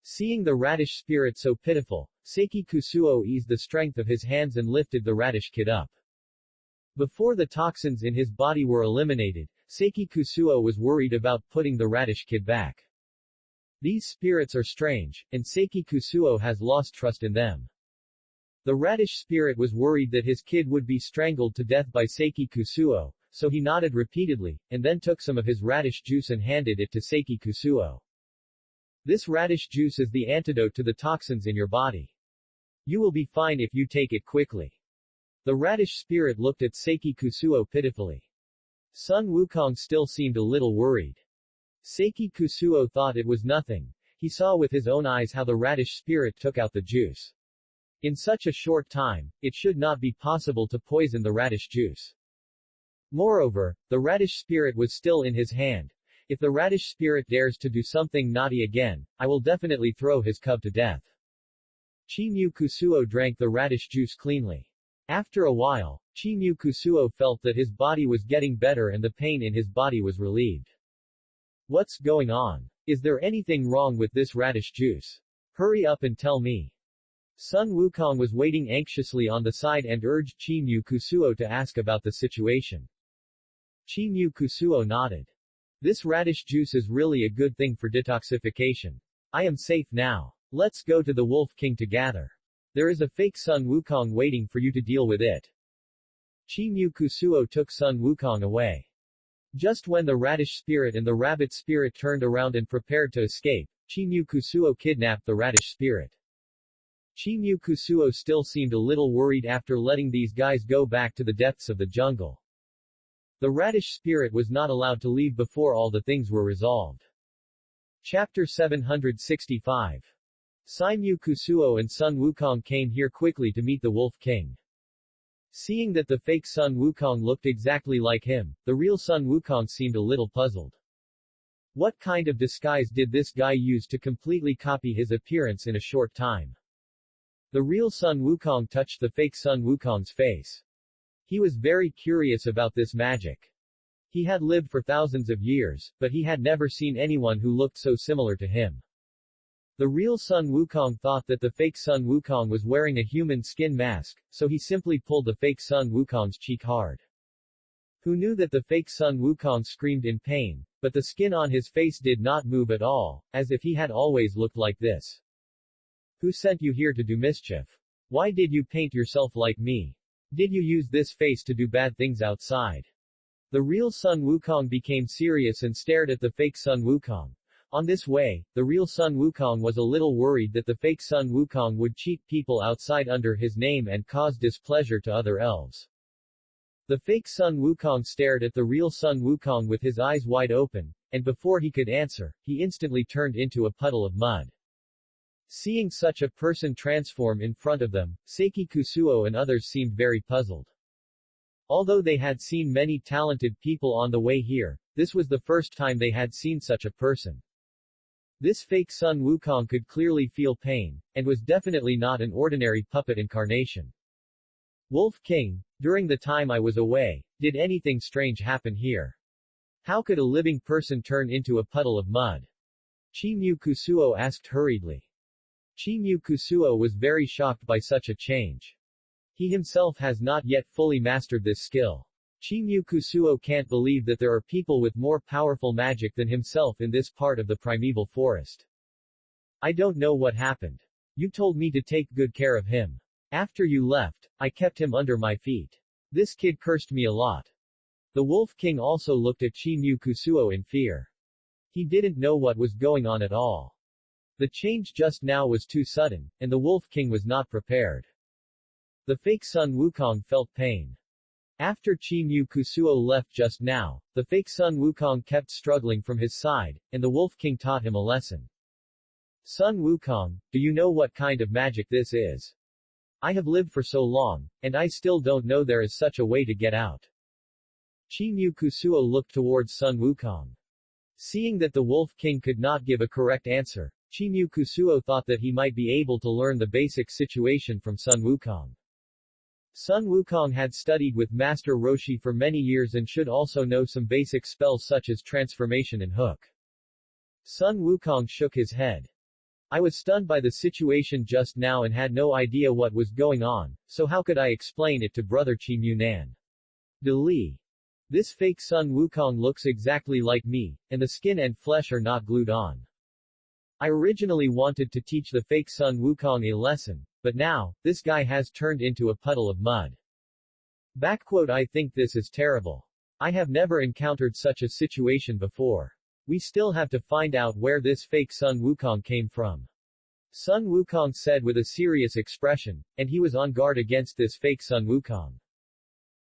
Speaker 1: Seeing the radish spirit so pitiful, Seiki Kusuo eased the strength of his hands and lifted the radish kid up. Before the toxins in his body were eliminated, Seiki Kusuo was worried about putting the radish kid back. These spirits are strange, and Seiki Kusuo has lost trust in them. The radish spirit was worried that his kid would be strangled to death by Seiki Kusuo, so he nodded repeatedly, and then took some of his radish juice and handed it to Seiki Kusuo. This radish juice is the antidote to the toxins in your body. You will be fine if you take it quickly. The radish spirit looked at Seiki Kusuo pitifully. Sun Wukong still seemed a little worried. Seiki Kusuo thought it was nothing. He saw with his own eyes how the radish spirit took out the juice. In such a short time, it should not be possible to poison the radish juice. Moreover, the radish spirit was still in his hand. If the radish spirit dares to do something naughty again, I will definitely throw his cub to death. Chimyu Kusuo drank the radish juice cleanly. After a while, Chimyu Kusuo felt that his body was getting better and the pain in his body was relieved. What's going on? Is there anything wrong with this radish juice? Hurry up and tell me. Sun Wukong was waiting anxiously on the side and urged Chimyu Kusuo to ask about the situation. Chimyu Kusuo nodded. This radish juice is really a good thing for detoxification. I am safe now. Let's go to the Wolf King to gather. There is a fake Sun Wukong waiting for you to deal with it. Chi-Mu Kusuo took Sun Wukong away. Just when the radish spirit and the rabbit spirit turned around and prepared to escape, Chi-Mu Kusuo kidnapped the radish spirit. Chi-Mu Kusuo still seemed a little worried after letting these guys go back to the depths of the jungle. The radish spirit was not allowed to leave before all the things were resolved. Chapter 765. Sai-Mu Kusuo and Sun Wukong came here quickly to meet the Wolf King. Seeing that the fake Sun Wukong looked exactly like him, the real Sun Wukong seemed a little puzzled. What kind of disguise did this guy use to completely copy his appearance in a short time? The real Sun Wukong touched the fake Sun Wukong's face. He was very curious about this magic. He had lived for thousands of years, but he had never seen anyone who looked so similar to him. The real Sun Wukong thought that the fake Sun Wukong was wearing a human skin mask, so he simply pulled the fake Sun Wukong's cheek hard. Who knew that the fake Sun Wukong screamed in pain, but the skin on his face did not move at all, as if he had always looked like this. Who sent you here to do mischief? Why did you paint yourself like me? Did you use this face to do bad things outside? The real Sun Wukong became serious and stared at the fake Sun Wukong. On this way, the real Sun Wukong was a little worried that the fake Sun Wukong would cheat people outside under his name and cause displeasure to other elves. The fake Sun Wukong stared at the real Sun Wukong with his eyes wide open, and before he could answer, he instantly turned into a puddle of mud. Seeing such a person transform in front of them, Seiki Kusuo and others seemed very puzzled. Although they had seen many talented people on the way here, this was the first time they had seen such a person. This fake Sun Wukong could clearly feel pain, and was definitely not an ordinary puppet incarnation. Wolf King, during the time I was away, did anything strange happen here? How could a living person turn into a puddle of mud? Chi-Mu Kusuo asked hurriedly. Chi-Mu Kusuo was very shocked by such a change. He himself has not yet fully mastered this skill. Chi-Mu Kusuo can't believe that there are people with more powerful magic than himself in this part of the primeval forest. I don't know what happened. You told me to take good care of him. After you left, I kept him under my feet. This kid cursed me a lot. The Wolf King also looked at Chi-Mu Kusuo in fear. He didn't know what was going on at all. The change just now was too sudden, and the Wolf King was not prepared. The fake Sun Wukong felt pain. After Chi-Mu Kusuo left just now, the fake Sun Wukong kept struggling from his side, and the Wolf King taught him a lesson. Sun Wukong, do you know what kind of magic this is? I have lived for so long, and I still don't know there is such a way to get out. Chi-Mu Kusuo looked towards Sun Wukong. Seeing that the Wolf King could not give a correct answer, Chi-Mu Kusuo thought that he might be able to learn the basic situation from Sun Wukong. Sun Wukong had studied with Master Roshi for many years and should also know some basic spells such as transformation and hook. Sun Wukong shook his head. I was stunned by the situation just now and had no idea what was going on, so how could I explain it to brother Chi-Mu Nan? Dali. This fake Sun Wukong looks exactly like me, and the skin and flesh are not glued on. I originally wanted to teach the fake Sun Wukong a lesson, but now, this guy has turned into a puddle of mud. I think this is terrible. I have never encountered such a situation before. We still have to find out where this fake Sun Wukong came from. Sun Wukong said with a serious expression, and he was on guard against this fake Sun Wukong.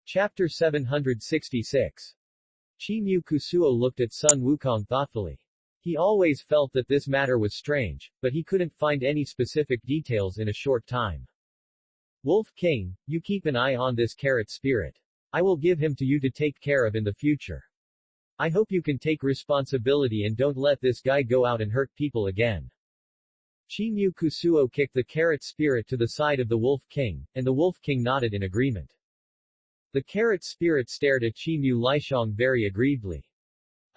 Speaker 1: Chapter 766. Chi-Mu Kusuo looked at Sun Wukong thoughtfully. He always felt that this matter was strange, but he couldn't find any specific details in a short time. Wolf King, you keep an eye on this carrot spirit. I will give him to you to take care of in the future. I hope you can take responsibility and don't let this guy go out and hurt people again. Chi-Mu Kusuo kicked the carrot spirit to the side of the Wolf King, and the Wolf King nodded in agreement. The carrot spirit stared at Chi-Mu Lishong very aggrievedly.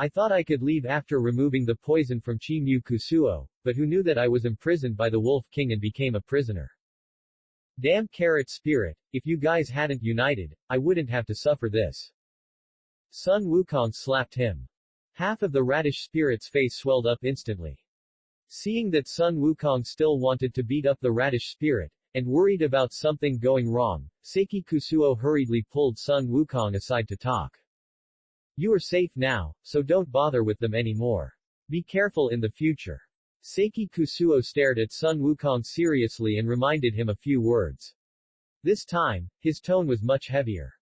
Speaker 1: I thought I could leave after removing the poison from Chi-Mu Kusuo, but who knew that I was imprisoned by the Wolf King and became a prisoner? Damn carrot spirit, if you guys hadn't united, I wouldn't have to suffer this. Sun Wukong slapped him. Half of the radish spirit's face swelled up instantly. Seeing that Sun Wukong still wanted to beat up the radish spirit, and worried about something going wrong, Seiki Kusuo hurriedly pulled Sun Wukong aside to talk. You are safe now, so don't bother with them anymore. Be careful in the future. Seiki Kusuo stared at Sun Wukong seriously and reminded him a few words. This time, his tone was much heavier.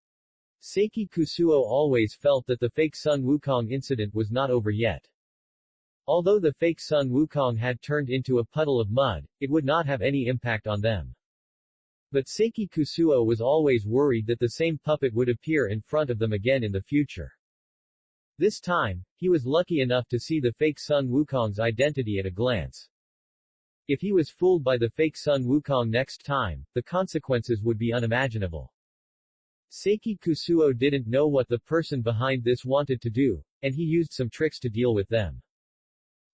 Speaker 1: Seiki Kusuo always felt that the fake Sun Wukong incident was not over yet. Although the fake Sun Wukong had turned into a puddle of mud, it would not have any impact on them. But Seiki Kusuo was always worried that the same puppet would appear in front of them again in the future. This time, he was lucky enough to see the fake Sun Wukong's identity at a glance. If he was fooled by the fake Sun Wukong next time, the consequences would be unimaginable. Seiki Kusuo didn't know what the person behind this wanted to do, and he used some tricks to deal with them.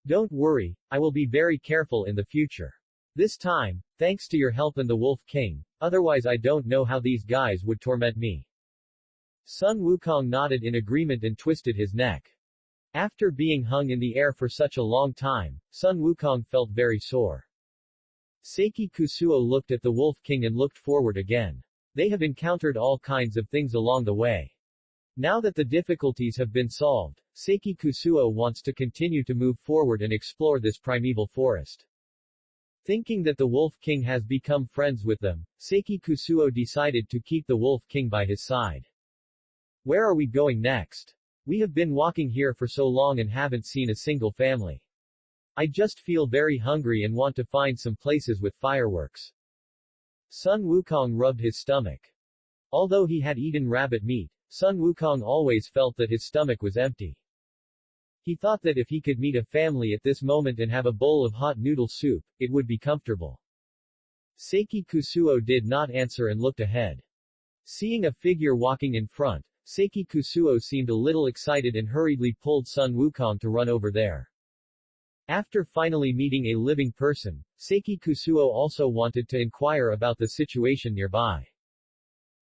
Speaker 1: Don't worry, I will be very careful in the future. This time, thanks to your help and the Wolf King, otherwise I don't know how these guys would torment me. Sun Wukong nodded in agreement and twisted his neck. After being hung in the air for such a long time, Sun Wukong felt very sore. Seiki Kusuo looked at the Wolf King and looked forward again. They have encountered all kinds of things along the way. Now that the difficulties have been solved, Seiki Kusuo wants to continue to move forward and explore this primeval forest. Thinking that the Wolf King has become friends with them, Seiki Kusuo decided to keep the Wolf King by his side. Where are we going next? We have been walking here for so long and haven't seen a single family. I just feel very hungry and want to find some places with fireworks. Sun Wukong rubbed his stomach. Although he had eaten rabbit meat, Sun Wukong always felt that his stomach was empty. He thought that if he could meet a family at this moment and have a bowl of hot noodle soup, it would be comfortable. Seiki Kusuo did not answer and looked ahead. Seeing a figure walking in front, Seiki Kusuo seemed a little excited and hurriedly pulled Sun Wukong to run over there. After finally meeting a living person, Seiki Kusuo also wanted to inquire about the situation nearby.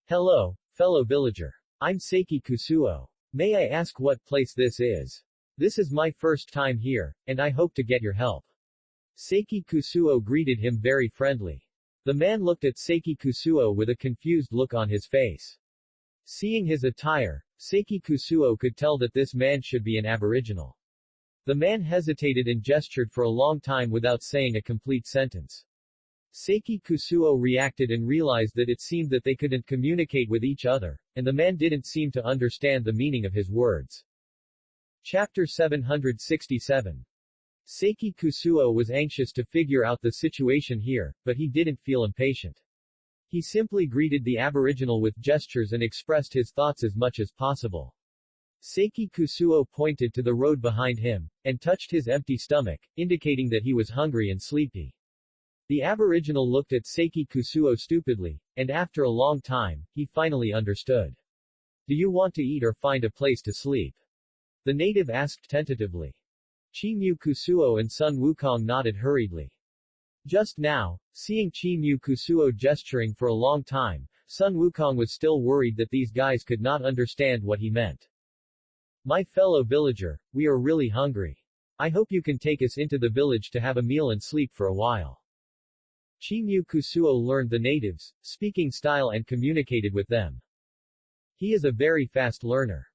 Speaker 1: Hello, fellow villager. I'm Seiki Kusuo. May I ask what place this is? This is my first time here, and I hope to get your help. Seiki Kusuo greeted him very friendly. The man looked at Seiki Kusuo with a confused look on his face. Seeing his attire, Seiki Kusuo could tell that this man should be an aboriginal. The man hesitated and gestured for a long time without saying a complete sentence. Seiki Kusuo reacted and realized that it seemed that they couldn't communicate with each other, and the man didn't seem to understand the meaning of his words. Chapter 767. Seiki Kusuo was anxious to figure out the situation here, but he didn't feel impatient. He simply greeted the aboriginal with gestures and expressed his thoughts as much as possible. Seiki Kusuo pointed to the road behind him, and touched his empty stomach, indicating that he was hungry and sleepy. The aboriginal looked at Seiki Kusuo stupidly, and after a long time, he finally understood. Do you want to eat or find a place to sleep? The native asked tentatively. Chimu Kusuo and Sun Wukong nodded hurriedly. Just now, seeing Chimu Kusuo gesturing for a long time, Sun Wukong was still worried that these guys could not understand what he meant. My fellow villager, we are really hungry. I hope you can take us into the village to have a meal and sleep for a while. Chimu Kusuo learned the natives' speaking style and communicated with them. He is a very fast learner.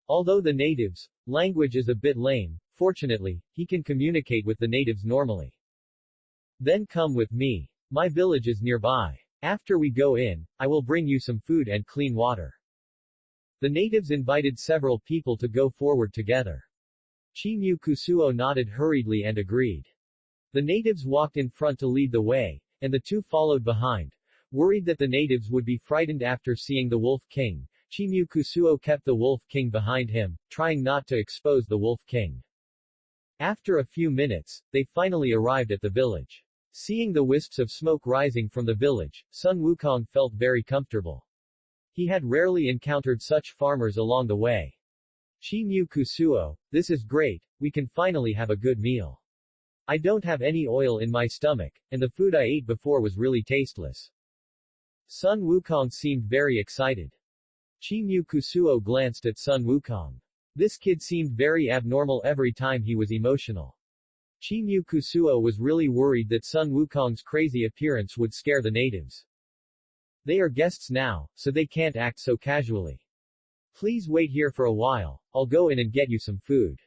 Speaker 1: Although the natives' language is a bit lame, fortunately, he can communicate with the natives normally. Then come with me. My village is nearby. After we go in, I will bring you some food and clean water. The natives invited several people to go forward together. Chimu Kusuo nodded hurriedly and agreed. The natives walked in front to lead the way, and the two followed behind. Worried that the natives would be frightened after seeing the Wolf King, Chimu Kusuo kept the Wolf King behind him, trying not to expose the Wolf King. After a few minutes, they finally arrived at the village. Seeing the wisps of smoke rising from the village, Sun Wukong felt very comfortable. He had rarely encountered such farmers along the way. Chimu Kusuo, this is great, we can finally have a good meal. I don't have any oil in my stomach, and the food I ate before was really tasteless. Sun Wukong seemed very excited. Chimu Kusuo glanced at Sun Wukong. This kid seemed very abnormal every time he was emotional. Chimyu Kusuo was really worried that Sun Wukong's crazy appearance would scare the natives. They are guests now, so they can't act so casually. Please wait here for a while, I'll go in and get you some food.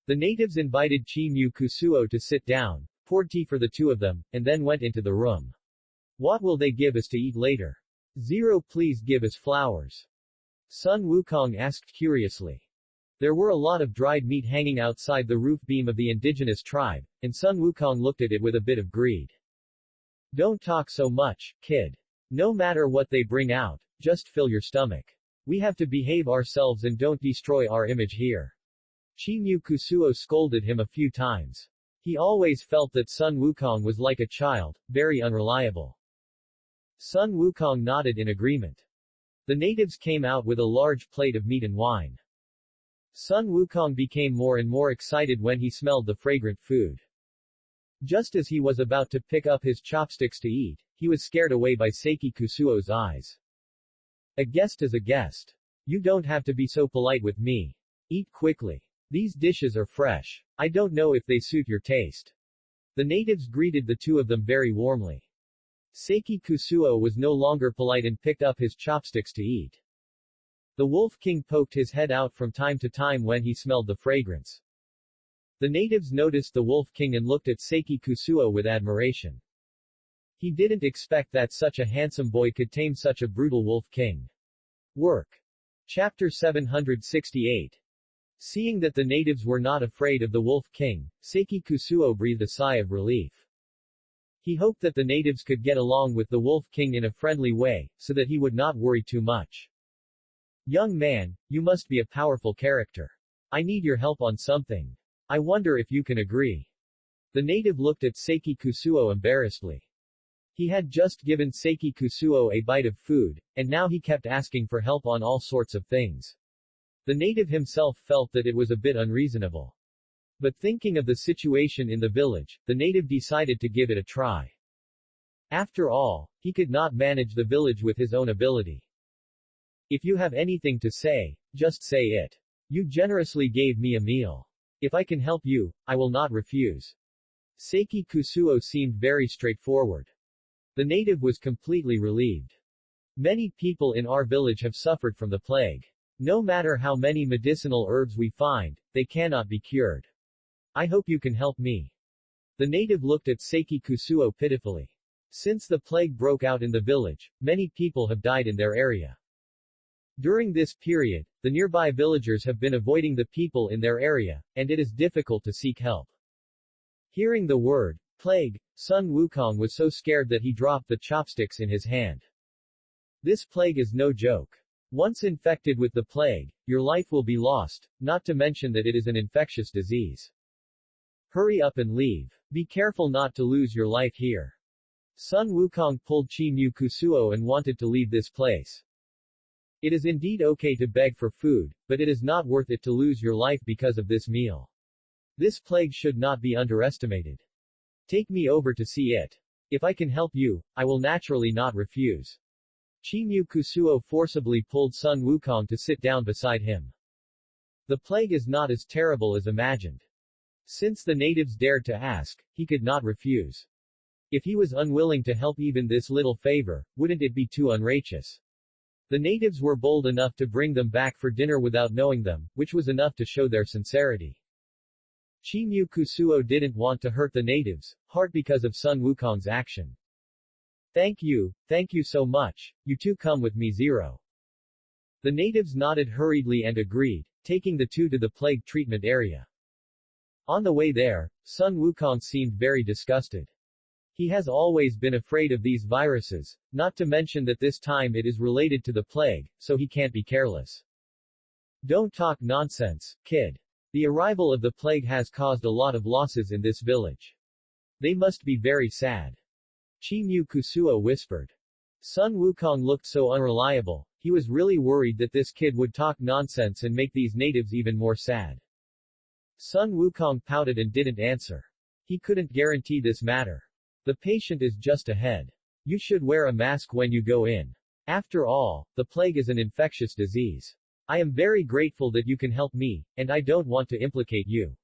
Speaker 1: The natives invited Chimyu Kusuo to sit down, poured tea for the two of them, and then went into the room. What will they give us to eat later? Zero, please give us flowers. Sun Wukong asked curiously. There were a lot of dried meat hanging outside the roof beam of the indigenous tribe, and Sun Wukong looked at it with a bit of greed. Don't talk so much, kid. No matter what they bring out, just fill your stomach. We have to behave ourselves and don't destroy our image here. Chimyu Kusuo scolded him a few times. He always felt that Sun Wukong was like a child, very unreliable. Sun Wukong nodded in agreement. The natives came out with a large plate of meat and wine. Sun Wukong became more and more excited when he smelled the fragrant food. Just as he was about to pick up his chopsticks to eat, he was scared away by Seiki Kusuo's eyes. A guest is a guest. You don't have to be so polite with me. Eat quickly. These dishes are fresh. I don't know if they suit your taste. The natives greeted the two of them very warmly. Seiki Kusuo was no longer polite and picked up his chopsticks to eat. The Wolf King poked his head out from time to time when he smelled the fragrance. The natives noticed the Wolf King and looked at Seiki Kusuo with admiration. He didn't expect that such a handsome boy could tame such a brutal Wolf King. Work. Chapter 768. Seeing that the natives were not afraid of the Wolf King, Seiki Kusuo breathed a sigh of relief. He hoped that the natives could get along with the Wolf King in a friendly way, so that he would not worry too much. Young man, you must be a powerful character. I need your help on something. I wonder if you can agree. The native looked at Seiki Kusuo embarrassedly. He had just given Seiki Kusuo a bite of food, and now he kept asking for help on all sorts of things. The native himself felt that it was a bit unreasonable. But thinking of the situation in the village, the native decided to give it a try. After all, he could not manage the village with his own ability. If you have anything to say, just say it. You generously gave me a meal. If I can help you, I will not refuse. Seiki Kusuo seemed very straightforward. The native was completely relieved. Many people in our village have suffered from the plague. No matter how many medicinal herbs we find, they cannot be cured. I hope you can help me. The native looked at Seiki Kusuo pitifully. Since the plague broke out in the village, many people have died in their area. During this period, the nearby villagers have been avoiding the people in their area, and it is difficult to seek help. Hearing the word, plague, Sun Wukong was so scared that he dropped the chopsticks in his hand. This plague is no joke. Once infected with the plague, your life will be lost, not to mention that it is an infectious disease. Hurry up and leave. Be careful not to lose your life here. Sun Wukong pulled Chimyu Kusuo and wanted to leave this place. It is indeed okay to beg for food, but it is not worth it to lose your life because of this meal. This plague should not be underestimated. Take me over to see it. If I can help you, I will naturally not refuse. Chimyu Kusuo forcibly pulled Sun Wukong to sit down beside him. The plague is not as terrible as imagined. Since the natives dared to ask, he could not refuse. If he was unwilling to help even this little favor, wouldn't it be too unrighteous? The natives were bold enough to bring them back for dinner without knowing them, which was enough to show their sincerity. Chimyu Kusuo didn't want to hurt the natives, hard because of Sun Wukong's action. Thank you so much, you two come with me. Zero. The natives nodded hurriedly and agreed, taking the two to the plague treatment area. On the way there, Sun Wukong seemed very disgusted. He has always been afraid of these viruses, not to mention that this time it is related to the plague, so he can't be careless. Don't talk nonsense, kid. The arrival of the plague has caused a lot of losses in this village. They must be very sad. Chimyu Kusuo whispered. Sun Wukong looked so unreliable, he was really worried that this kid would talk nonsense and make these natives even more sad. Sun Wukong pouted and didn't answer. He couldn't guarantee this matter. The patient is just ahead. You should wear a mask when you go in. After all, the plague is an infectious disease. I am very grateful that you can help me, and I don't want to implicate you.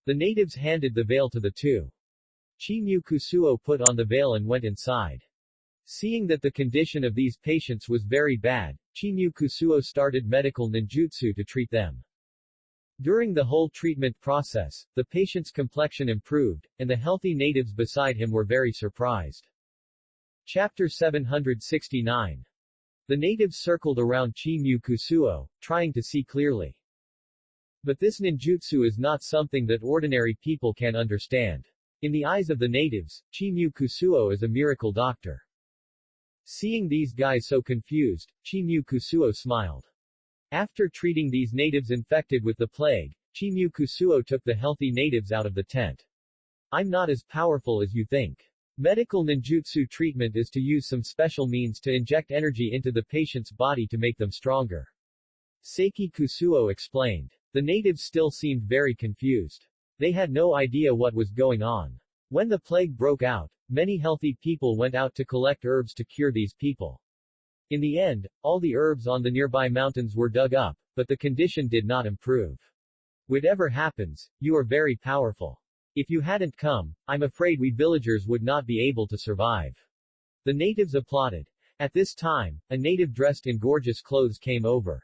Speaker 1: The natives handed the veil to the two. Chimyu Kusuo put on the veil and went inside. Seeing that the condition of these patients was very bad, Chimyu Kusuo started medical ninjutsu to treat them. During the whole treatment process, the patient's complexion improved, and the healthy natives beside him were very surprised. Chapter 769. The natives circled around Chimyu Kusuo, trying to see clearly. But this ninjutsu is not something that ordinary people can understand. In the eyes of the natives, Chimyu Kusuo is a miracle doctor. Seeing these guys so confused, Chimyu Kusuo smiled. After treating these natives infected with the plague, Chimyu Kusuo took the healthy natives out of the tent. I'm not as powerful as you think. Medical ninjutsu treatment is to use some special means to inject energy into the patient's body to make them stronger. Seiki Kusuo explained. The natives still seemed very confused. They had no idea what was going on. When the plague broke out, many healthy people went out to collect herbs to cure these people. In the end, all the herbs on the nearby mountains were dug up, but the condition did not improve. Whatever happens, you are very powerful. If you hadn't come, I'm afraid we villagers would not be able to survive. The natives applauded. At this time, a native dressed in gorgeous clothes came over.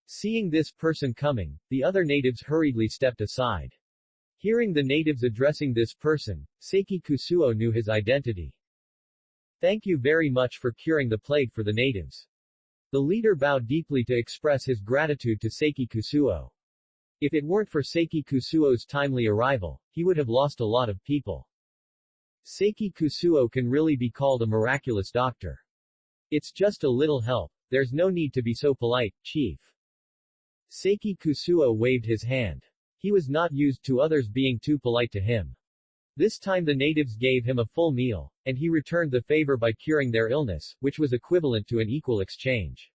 Speaker 1: Seeing this person coming, the other natives hurriedly stepped aside. Hearing the natives addressing this person, Seiki Kusuo knew his identity. Thank you very much for curing the plague for the natives. The leader bowed deeply to express his gratitude to Seiki Kusuo. If it weren't for Seiki Kusuo's timely arrival, he would have lost a lot of people. Seiki Kusuo can really be called a miraculous doctor. It's just a little help. There's no need to be so polite, Chief. Seiki Kusuo waved his hand. He was not used to others being too polite to him. This time the natives gave him a full meal, and he returned the favor by curing their illness, which was equivalent to an equal exchange.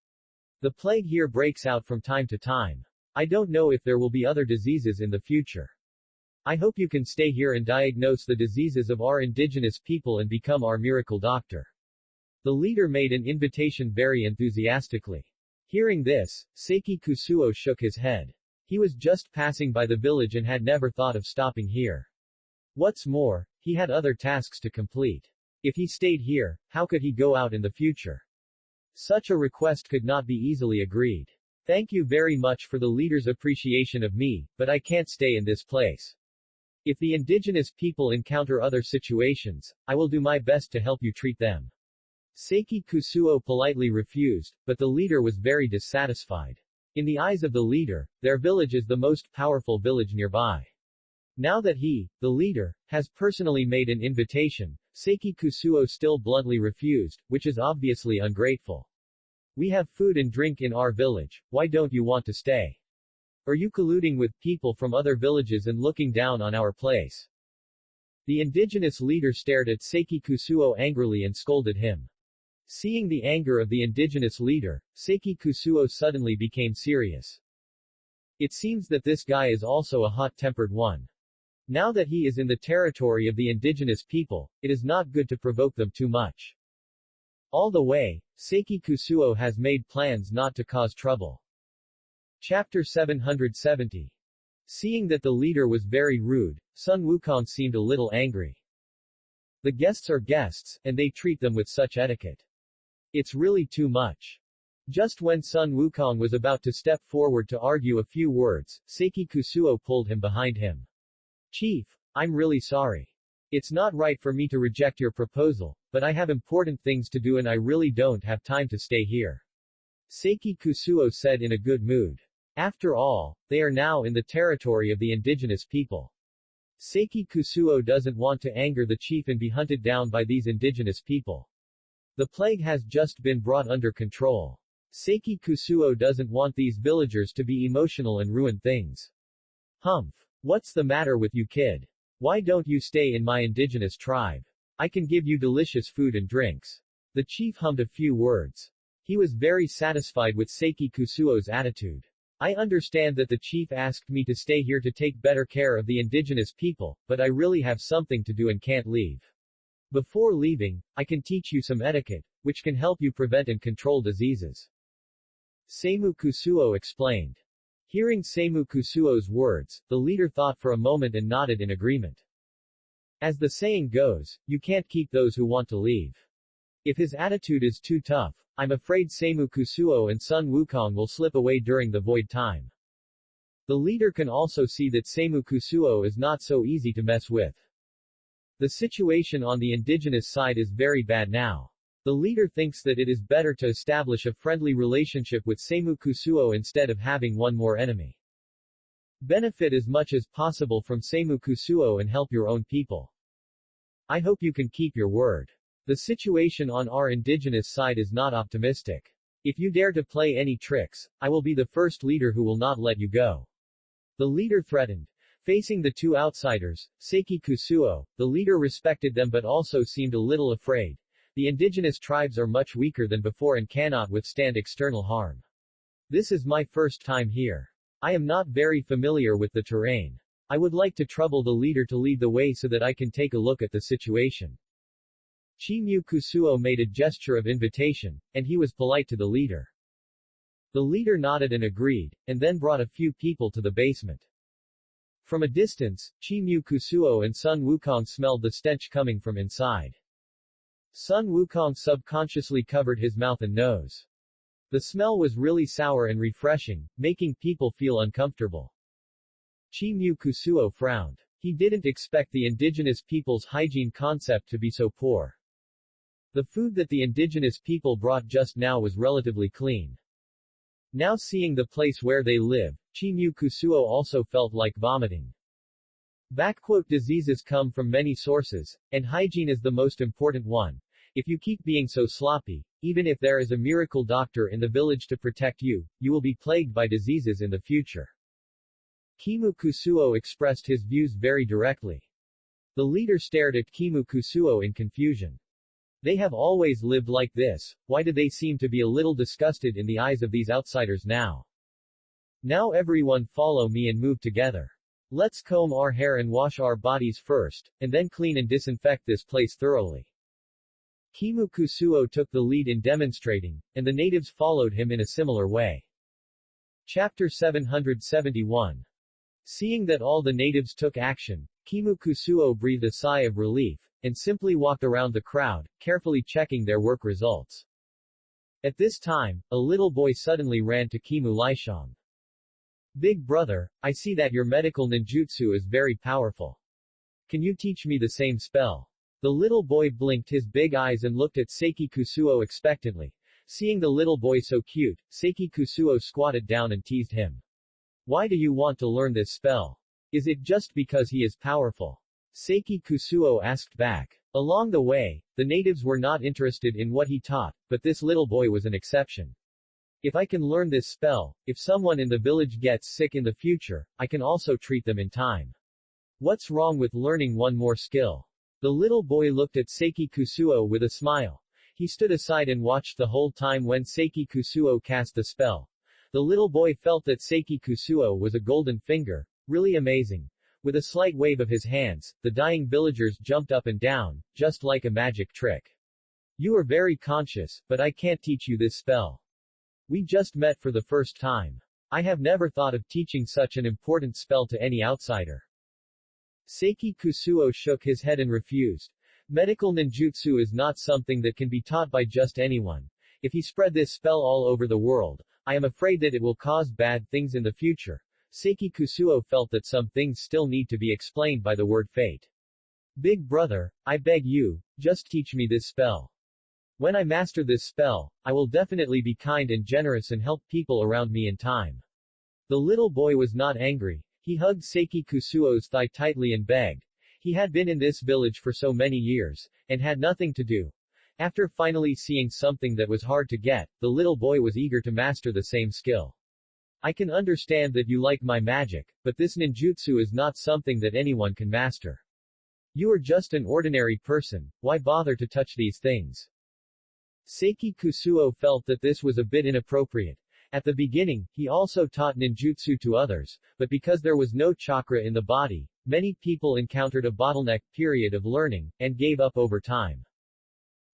Speaker 1: The plague here breaks out from time to time. I don't know if there will be other diseases in the future. I hope you can stay here and diagnose the diseases of our indigenous people and become our miracle doctor. The leader made an invitation very enthusiastically. Hearing this, Seiki Kusuo shook his head. He was just passing by the village and had never thought of stopping here. What's more, he had other tasks to complete. If he stayed here, how could he go out in the future? Such a request could not be easily agreed. Thank you very much for the leader's appreciation of me, but I can't stay in this place. If the indigenous people encounter other situations, I will do my best to help you treat them. Seiki Kusuo politely refused, but the leader was very dissatisfied. In the eyes of the leader, their village is the most powerful village nearby. Now that he, the leader, has personally made an invitation, Seiki Kusuo still bluntly refused, which is obviously ungrateful. We have food and drink in our village, why don't you want to stay? Are you colluding with people from other villages and looking down on our place? The indigenous leader stared at Seiki Kusuo angrily and scolded him. Seeing the anger of the indigenous leader, Seiki Kusuo suddenly became serious. It seems that this guy is also a hot-tempered one. Now that he is in the territory of the indigenous people, it is not good to provoke them too much. All the way, Seiki Kusuo has made plans not to cause trouble. Chapter 770. Seeing that the leader was very rude, Sun Wukong seemed a little angry. The guests are guests, and they treat them with such etiquette. It's really too much. Just when Sun Wukong was about to step forward to argue a few words, Seiki Kusuo pulled him behind him. Chief, I'm really sorry. It's not right for me to reject your proposal, but I have important things to do and I really don't have time to stay here. Seiki Kusuo said in a good mood. After all, they are now in the territory of the indigenous people. Seiki Kusuo doesn't want to anger the chief and be hunted down by these indigenous people. The plague has just been brought under control. Seiki Kusuo doesn't want these villagers to be emotional and ruin things. Humph. What's the matter with you, kid? Why don't you stay in my indigenous tribe? I can give you delicious food and drinks. The chief hummed a few words. He was very satisfied with Seiki Kusuo's attitude. I understand that the chief asked me to stay here to take better care of the indigenous people, but I really have something to do and can't leave. Before leaving, I can teach you some etiquette, which can help you prevent and control diseases. Seimu Kusuo explained. Hearing Seimu Kusuo's words, the leader thought for a moment and nodded in agreement. As the saying goes, you can't keep those who want to leave. If his attitude is too tough, I'm afraid Seimu Kusuo and Sun Wukong will slip away during the void time. The leader can also see that Seimu Kusuo is not so easy to mess with. The situation on the indigenous side is very bad now. The leader thinks that it is better to establish a friendly relationship with Seimu Kusuo instead of having one more enemy. Benefit as much as possible from Seimu Kusuo and help your own people. I hope you can keep your word. The situation on our indigenous side is not optimistic. If you dare to play any tricks, I will be the first leader who will not let you go. The leader threatened. Facing the two outsiders, Seiki Kusuo, the leader respected them but also seemed a little afraid. The indigenous tribes are much weaker than before and cannot withstand external harm. This is my first time here. I am not very familiar with the terrain. I would like to trouble the leader to lead the way so that I can take a look at the situation. Chimyu Kusuo made a gesture of invitation, and he was polite to the leader. The leader nodded and agreed, and then brought a few people to the basement. From a distance, Chimyu Kusuo and Sun Wukong smelled the stench coming from inside. Sun Wukong subconsciously covered his mouth and nose. The smell was really sour and refreshing, making people feel uncomfortable. Chimyu Kusuo frowned. He didn't expect the indigenous people's hygiene concept to be so poor. The food that the indigenous people brought just now was relatively clean. Now seeing the place where they live, Chimyu Kusuo also felt like vomiting. Diseases come from many sources, and hygiene is the most important one. If you keep being so sloppy, even if there is a miracle doctor in the village to protect you, you will be plagued by diseases in the future. Kimu Kusuo expressed his views very directly. The leader stared at Kimu Kusuo in confusion. They have always lived like this, why do they seem to be a little disgusted in the eyes of these outsiders now? Now everyone follow me and move together. Let's comb our hair and wash our bodies first, and then clean and disinfect this place thoroughly. Kimu Kusuo took the lead in demonstrating, and the natives followed him in a similar way. Chapter 771. Seeing that all the natives took action, Kimu Kusuo breathed a sigh of relief, and simply walked around the crowd, carefully checking their work results. At this time, a little boy suddenly ran to Kimu Laishang. Big brother, I see that your medical ninjutsu is very powerful. Can you teach me the same spell? The little boy blinked his big eyes and looked at Seiki Kusuo expectantly. Seeing the little boy so cute, Seiki Kusuo squatted down and teased him. Why do you want to learn this spell? Is it just because he is powerful? Seiki Kusuo asked back. Along the way, the natives were not interested in what he taught, but this little boy was an exception. If I can learn this spell, if someone in the village gets sick in the future, I can also treat them in time. What's wrong with learning one more skill? The little boy looked at Seiki Kusuo with a smile. He stood aside and watched the whole time when Seiki Kusuo cast the spell. The little boy felt that Seiki Kusuo was a golden finger, really amazing. With a slight wave of his hands, the dying villagers jumped up and down, just like a magic trick. You are very conscious, but I can't teach you this spell. We just met for the first time. I have never thought of teaching such an important spell to any outsider. Seiki Kusuo shook his head and refused. Medical ninjutsu is not something that can be taught by just anyone. If he spread this spell all over the world, I am afraid that it will cause bad things in the future. Seiki Kusuo felt that some things still need to be explained by the word fate. Big brother, I beg you, just teach me this spell. When I master this spell, I will definitely be kind and generous and help people around me in time. The little boy was not angry. He hugged Seiki Kusuo's thigh tightly and begged. He had been in this village for so many years, and had nothing to do. After finally seeing something that was hard to get, the little boy was eager to master the same skill. I can understand that you like my magic, but this ninjutsu is not something that anyone can master. You are just an ordinary person, why bother to touch these things? Seiki Kusuo felt that this was a bit inappropriate. At the beginning, he also taught ninjutsu to others, but because there was no chakra in the body, many people encountered a bottleneck period of learning, and gave up over time.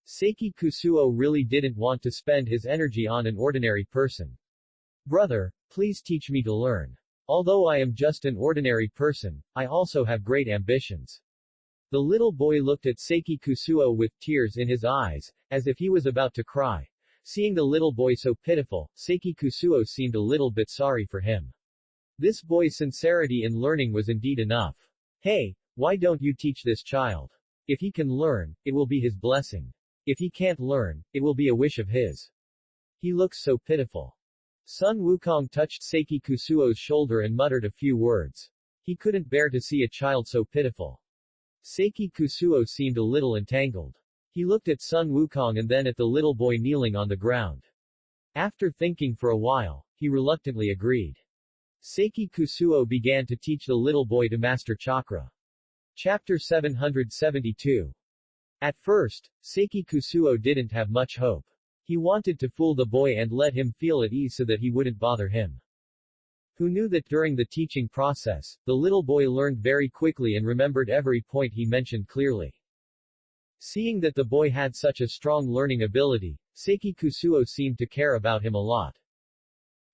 Speaker 1: Seiki Kusuo really didn't want to spend his energy on an ordinary person. Brother, Please teach me to learn. Although I am just an ordinary person, I also have great ambitions. The little boy looked at Seiki Kusuo with tears in his eyes, as if he was about to cry. Seeing the little boy so pitiful, Seiki Kusuo seemed a little bit sorry for him. This boy's sincerity in learning was indeed enough. Hey, why don't you teach this child? If he can learn, it will be his blessing. If he can't learn, it will be a wish of his. He looks so pitiful. Sun Wukong touched Seiki Kusuo's shoulder and muttered a few words. He couldn't bear to see a child so pitiful. Seiki Kusuo seemed a little entangled. He looked at Sun Wukong and then at the little boy kneeling on the ground. After thinking for a while, he reluctantly agreed. Seiki Kusuo began to teach the little boy to master chakra. Chapter 772. At first, Seiki Kusuo didn't have much hope. He wanted to fool the boy and let him feel at ease so that he wouldn't bother him. Who knew that during the teaching process, the little boy learned very quickly and remembered every point he mentioned clearly. Seeing that the boy had such a strong learning ability, Seiki Kusuo seemed to care about him a lot.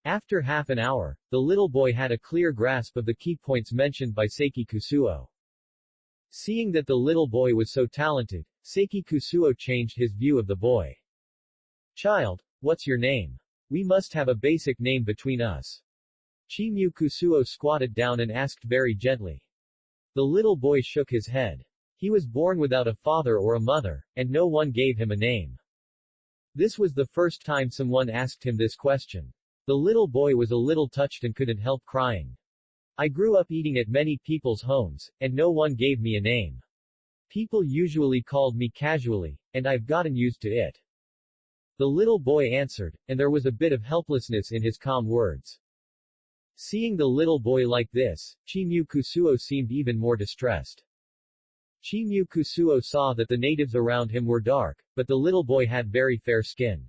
Speaker 1: After half an hour, the little boy had a clear grasp of the key points mentioned by Seiki Kusuo. Seeing that the little boy was so talented, Seiki Kusuo changed his view of the boy. Child, what's your name? We must have a basic name between us. Chimyu Kusuo squatted down and asked very gently. The little boy shook his head. He was born without a father or a mother, and no one gave him a name. This was the first time someone asked him this question. The little boy was a little touched and couldn't help crying. I grew up eating at many people's homes, and no one gave me a name. People usually called me casually, and I've gotten used to it. The little boy answered, and there was a bit of helplessness in his calm words. Seeing the little boy like this, Chimyu Kusuo seemed even more distressed. Chimyu Kusuo saw that the natives around him were dark, but the little boy had very fair skin.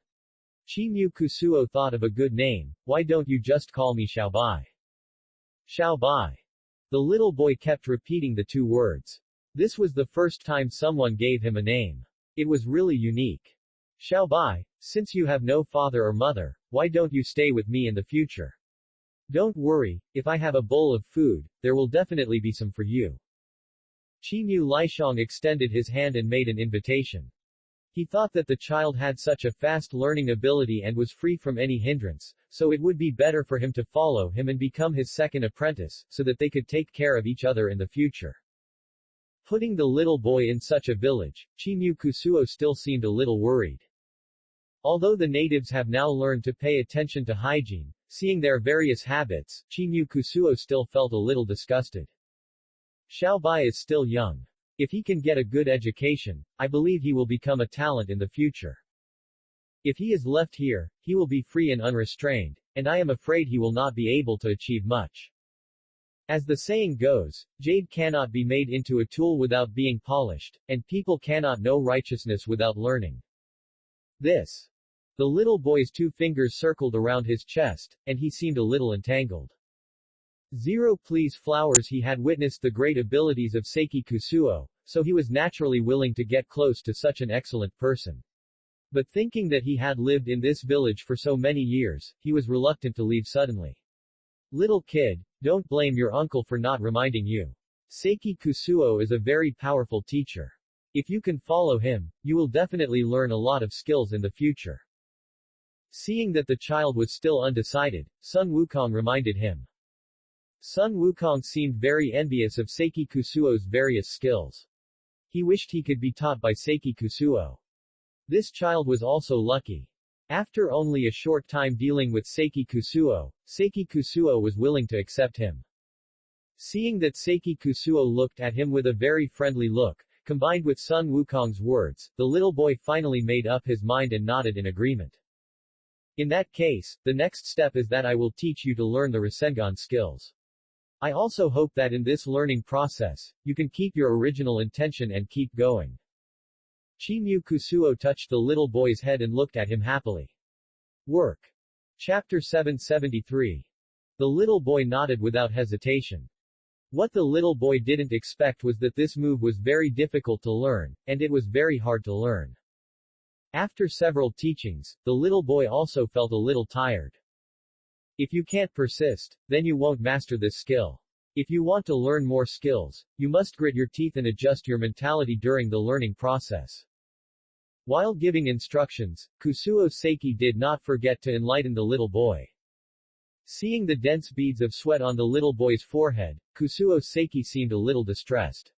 Speaker 1: Chimyu Kusuo thought of a good name. Why don't you just call me Xiaobai? Xiaobai. The little boy kept repeating the two words. This was the first time someone gave him a name. It was really unique. Xiaobai, since you have no father or mother, why don't you stay with me in the future? Don't worry, if I have a bowl of food, there will definitely be some for you. Chimyu Lishong extended his hand and made an invitation. He thought that the child had such a fast learning ability and was free from any hindrance, so it would be better for him to follow him and become his second apprentice, so that they could take care of each other in the future. Putting the little boy in such a village, Chimyu Kusuo still seemed a little worried. Although the natives have now learned to pay attention to hygiene, seeing their various habits, Chimyu Kusuo still felt a little disgusted. Xiaobai is still young. If he can get a good education, I believe he will become a talent in the future. If he is left here, he will be free and unrestrained, and I am afraid he will not be able to achieve much. As the saying goes, jade cannot be made into a tool without being polished, and people cannot know righteousness without learning. This. The little boy's two fingers circled around his chest, and he seemed a little entangled. Please flowers. He had witnessed the great abilities of Seiki Kusuo, so he was naturally willing to get close to such an excellent person. But thinking that he had lived in this village for so many years, he was reluctant to leave suddenly. Little kid, don't blame your uncle for not reminding you. Seiki Kusuo is a very powerful teacher. If you can follow him, you will definitely learn a lot of skills in the future. Seeing that the child was still undecided, Sun Wukong reminded him. Sun Wukong seemed very envious of Seiki Kusuo's various skills. He wished he could be taught by Seiki Kusuo. This child was also lucky. After only a short time dealing with Seiki Kusuo was willing to accept him. Seeing that Seiki Kusuo looked at him with a very friendly look, combined with Sun Wukong's words, the little boy finally made up his mind and nodded in agreement. In that case, the next step is that I will teach you to learn the Rasengan skills. I also hope that in this learning process, you can keep your original intention and keep going. Chimyu Kusuo touched the little boy's head and looked at him happily. Work. Chapter 773. The little boy nodded without hesitation. What the little boy didn't expect was that this move was very difficult to learn, and it was very hard to learn. After several teachings, the little boy also felt a little tired. If you can't persist, then you won't master this skill. If you want to learn more skills, you must grit your teeth and adjust your mentality during the learning process. While giving instructions, Kusuo Seiki did not forget to enlighten the little boy. Seeing the dense beads of sweat on the little boy's forehead, Kusuo Seiki seemed a little distressed.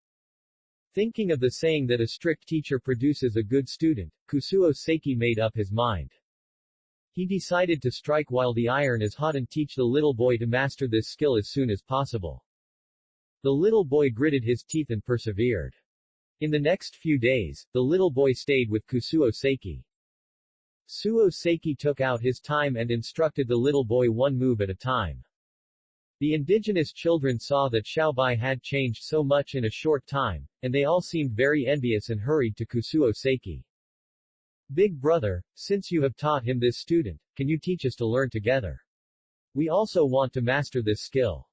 Speaker 1: Thinking of the saying that a strict teacher produces a good student, Kusuo Seiki made up his mind. He decided to strike while the iron is hot and teach the little boy to master this skill as soon as possible. The little boy gritted his teeth and persevered. In the next few days, the little boy stayed with Kusuo Seiki. Kusuo Seiki took out his time and instructed the little boy one move at a time. The indigenous children saw that Xiaobai had changed so much in a short time, and they all seemed very envious and hurried to Kusuo Seiki. Big brother, since you have taught him this student, can you teach us to learn together? We also want to master this skill.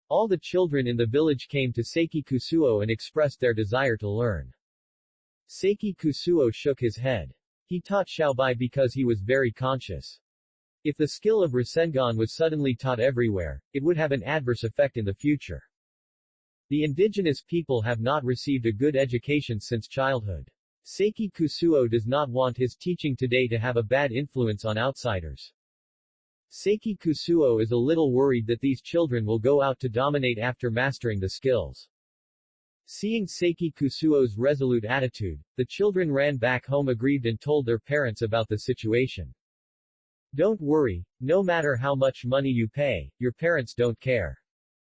Speaker 1: All the children in the village came to Seiki Kusuo and expressed their desire to learn. Seiki Kusuo shook his head. He taught Xiaobai because he was very conscious. If the skill of Rasengan was suddenly taught everywhere, it would have an adverse effect in the future. The indigenous people have not received a good education since childhood. Seiki Kusuo does not want his teaching today to have a bad influence on outsiders. Seiki Kusuo is a little worried that these children will go out to dominate after mastering the skills. Seeing Seiki Kusuo's resolute attitude, the children ran back home aggrieved and told their parents about the situation. Don't worry, no matter how much money you pay, your parents don't care.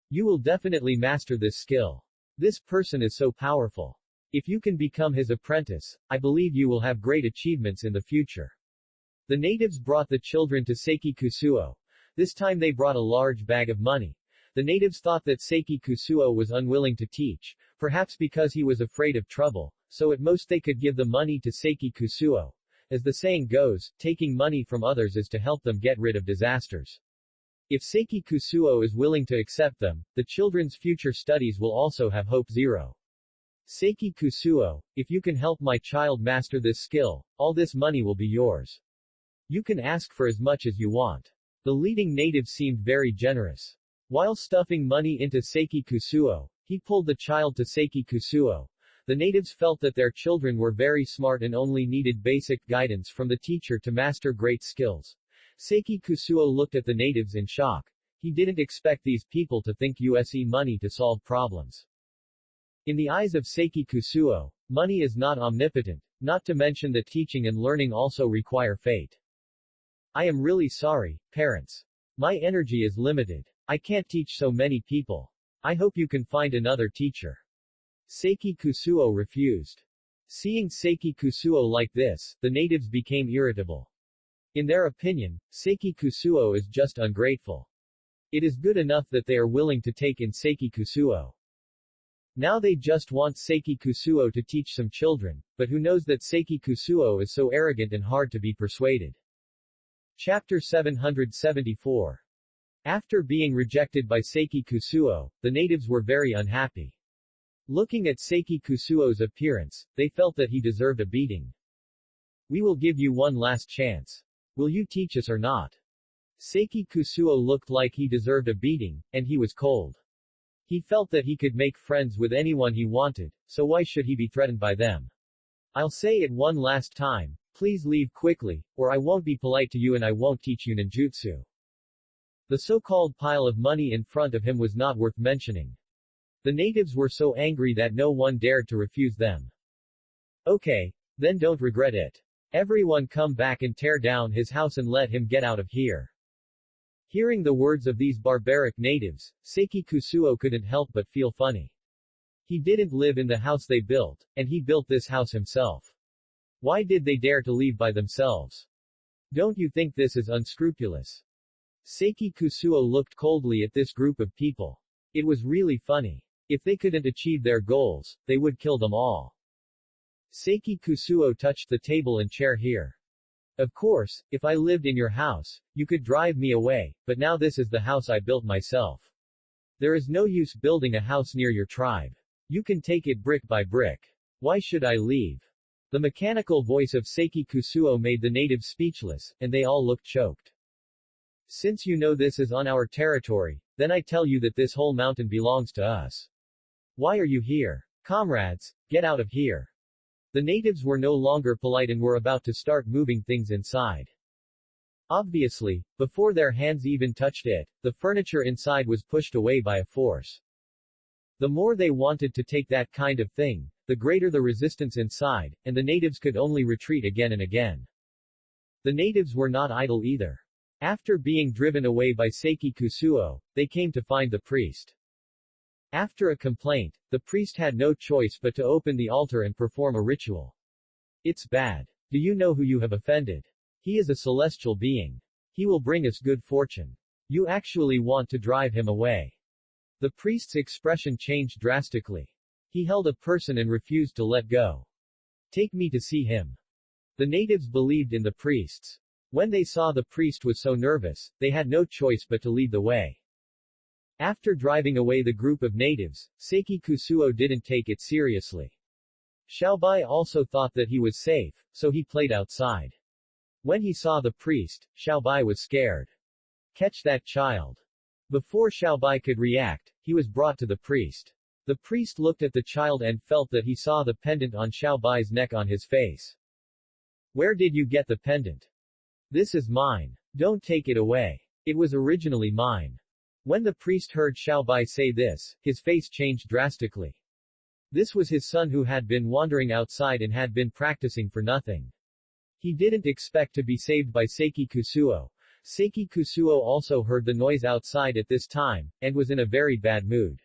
Speaker 1: You will definitely master this skill. This person is so powerful. If you can become his apprentice, I believe you will have great achievements in the future. The natives brought the children to Seiki Kusuo. This time they brought a large bag of money. The natives thought that Seiki Kusuo was unwilling to teach, perhaps because he was afraid of trouble, so at most they could give the money to Seiki Kusuo. As the saying goes, taking money from others is to help them get rid of disasters. If Seiki Kusuo is willing to accept them, the children's future studies will also have hope zero. Seiki Kusuo, if you can help my child master this skill, all this money will be yours. You can ask for as much as you want. The leading native seemed very generous. While stuffing money into Seiki Kusuo, he pulled the child to Seiki Kusuo. The natives felt that their children were very smart and only needed basic guidance from the teacher to master great skills. Seiki Kusuo looked at the natives in shock. He didn't expect these people to think USE money to solve problems. In the eyes of Seiki Kusuo, money is not omnipotent, not to mention that teaching and learning also require fate. I am really sorry, parents. My energy is limited. I can't teach so many people. I hope you can find another teacher. Seiki Kusuo refused. Seeing Seiki Kusuo like this, the natives became irritable. In their opinion, Seiki Kusuo is just ungrateful. It is good enough that they are willing to take in Seiki Kusuo. Now they just want Seiki Kusuo to teach some children, but who knows that Seiki Kusuo is so arrogant and hard to be persuaded. Chapter 774. After being rejected by Seiki Kusuo, the natives were very unhappy. Looking at Seiki Kusuo's appearance, they felt that he deserved a beating. We will give you one last chance. Will you teach us or not? Seiki Kusuo looked like he deserved a beating, and he was cold. He felt that he could make friends with anyone he wanted, so why should he be threatened by them? I'll say it one last time, please leave quickly, or I won't be polite to you and I won't teach you ninjutsu. The so-called pile of money in front of him was not worth mentioning. The natives were so angry that no one dared to refuse them. Okay. Then don't regret it. Everyone come back and tear down his house and let him get out of here. Hearing the words of these barbaric natives, Seiki Kusuo couldn't help but feel funny. He didn't live in the house they built, and he built this house himself. Why did they dare to leave by themselves? Don't you think this is unscrupulous? Seiki Kusuo looked coldly at this group of people. It was really funny. If they couldn't achieve their goals, they would kill them all. Seiki Kusuo touched the table and chair here. Of course, if I lived in your house, you could drive me away, but now this is the house I built myself. There is no use building a house near your tribe. You can take it brick by brick. Why should I leave? The mechanical voice of Seiki Kusuo made the natives speechless, and they all looked choked. Since you know this is on our territory, then I tell you that this whole mountain belongs to us. Why are you here? Comrades, get out of here. The natives were no longer polite and were about to start moving things inside. Obviously, before their hands even touched it, the furniture inside was pushed away by a force. The more they wanted to take that kind of thing, the greater the resistance inside, and the natives could only retreat again and again. The natives were not idle either. After being driven away by Seiki Kusuo, they came to find the priest. After a complaint, the priest had no choice but to open the altar and perform a ritual. It's bad. Do you know who you have offended? He is a celestial being. He will bring us good fortune. You actually want to drive him away. The priest's expression changed drastically. He held a person and refused to let go. Take me to see him. The natives believed in the priests. When they saw the priest was so nervous, they had no choice but to lead the way. After driving away the group of natives, Seiki Kusuo didn't take it seriously. Xiaobai also thought that he was safe, so he played outside. When he saw the priest, Xiaobai was scared. Catch that child. Before Xiaobai could react, he was brought to the priest. The priest looked at the child and felt that he saw the pendant on Xiaobai's neck on his face. Where did you get the pendant? This is mine. Don't take it away. It was originally mine. When the priest heard Xiaobai say this, his face changed drastically. This was his son who had been wandering outside and had been practicing for nothing. He didn't expect to be saved by Seiki Kusuo. Seiki Kusuo also heard the noise outside at this time, and was in a very bad mood.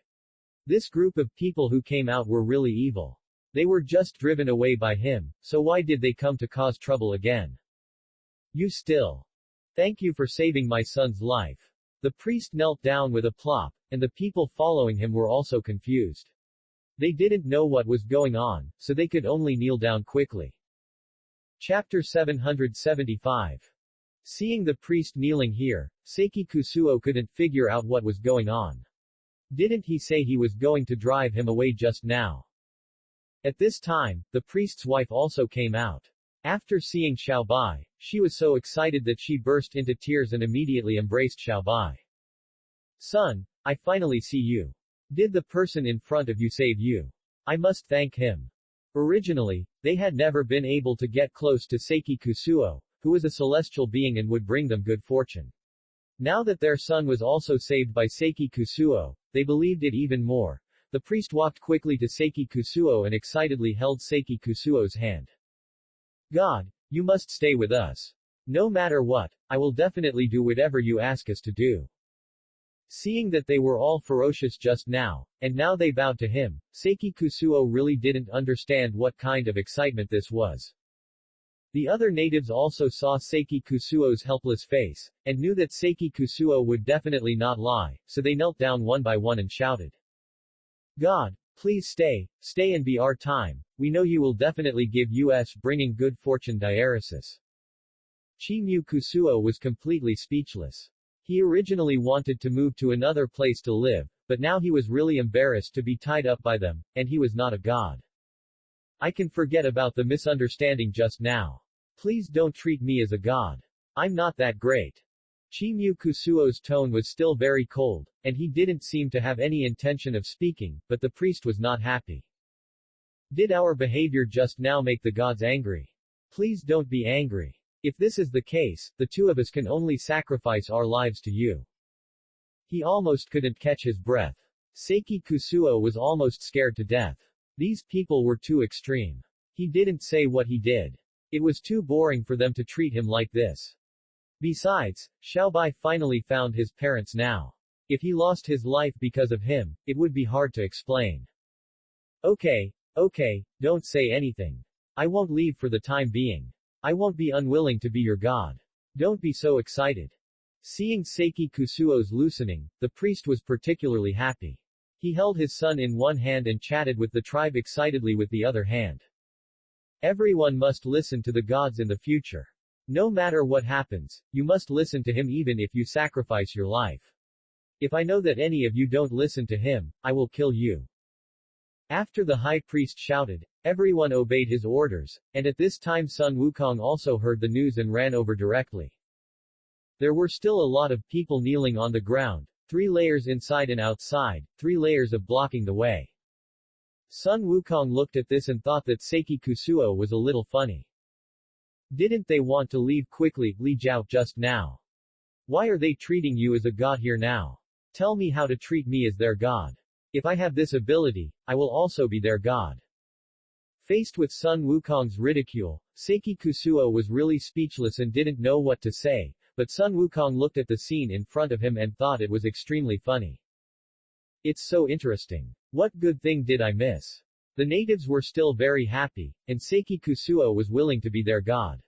Speaker 1: This group of people who came out were really evil. They were just driven away by him, so why did they come to cause trouble again? You still. Thank you for saving my son's life. The priest knelt down with a plop, and the people following him were also confused. They didn't know what was going on, so they could only kneel down quickly. Chapter 775. Seeing the priest kneeling here, Seiki Kusuo couldn't figure out what was going on. Didn't he say he was going to drive him away just now? At this time, the priest's wife also came out. After seeing Xiaobai, she was so excited that she burst into tears and immediately embraced Xiaobai. Son, I finally see you. Did the person in front of you save you? I must thank him. Originally, they had never been able to get close to Seiki Kusuo, who was a celestial being and would bring them good fortune. Now that their son was also saved by Seiki Kusuo, they believed it even more. The priest walked quickly to Seiki Kusuo and excitedly held Seiki Kusuo's hand. God, you must stay with us. No matter what, I will definitely do whatever you ask us to do. Seeing that they were all ferocious just now, and now they bowed to him, Seiki Kusuo really didn't understand what kind of excitement this was. The other natives also saw Seiki Kusuo's helpless face, and knew that Seiki Kusuo would definitely not lie, so they knelt down one by one and shouted. God, please stay and be our time, we know you will definitely give us bringing good fortune diaresis. Chimu Kusuo was completely speechless. He originally wanted to move to another place to live, but now he was really embarrassed to be tied up by them, and he was not a god. I can forget about the misunderstanding just now. Please don't treat me as a god. I'm not that great. Chimu Kusuo's tone was still very cold, and he didn't seem to have any intention of speaking, but the priest was not happy. Did our behavior just now make the gods angry? Please don't be angry. If this is the case, the two of us can only sacrifice our lives to you. He almost couldn't catch his breath. Seiki Kusuo was almost scared to death. These people were too extreme. He didn't say what he did. It was too boring for them to treat him like this. Besides, Xiaobai finally found his parents now. If he lost his life because of him, it would be hard to explain. Okay, don't say anything. I won't leave for the time being. I won't be unwilling to be your god. Don't be so excited. Seeing Seiki Kusuo's loosening, the priest was particularly happy. He held his son in one hand and chatted with the tribe excitedly with the other hand. Everyone must listen to the gods in the future. No matter what happens, you must listen to him even if you sacrifice your life. If I know that any of you don't listen to him, I will kill you. After the high priest shouted, everyone obeyed his orders, and at this time Sun Wukong also heard the news and ran over directly. There were still a lot of people kneeling on the ground, 3 layers inside and outside, 3 layers of blocking the way. Sun Wukong looked at this and thought that Seiki Kusuo was a little funny. Didn't they want to leave quickly, Li Jiao, just now? Why are they treating you as a god here now? Tell me how to treat me as their god. If I have this ability, I will also be their god. Faced with Sun Wukong's ridicule, Seiki Kusuo was really speechless and didn't know what to say, but Sun Wukong looked at the scene in front of him and thought it was extremely funny. It's so interesting. What good thing did I miss? The natives were still very happy, and Seiki Kusuo was willing to be their god.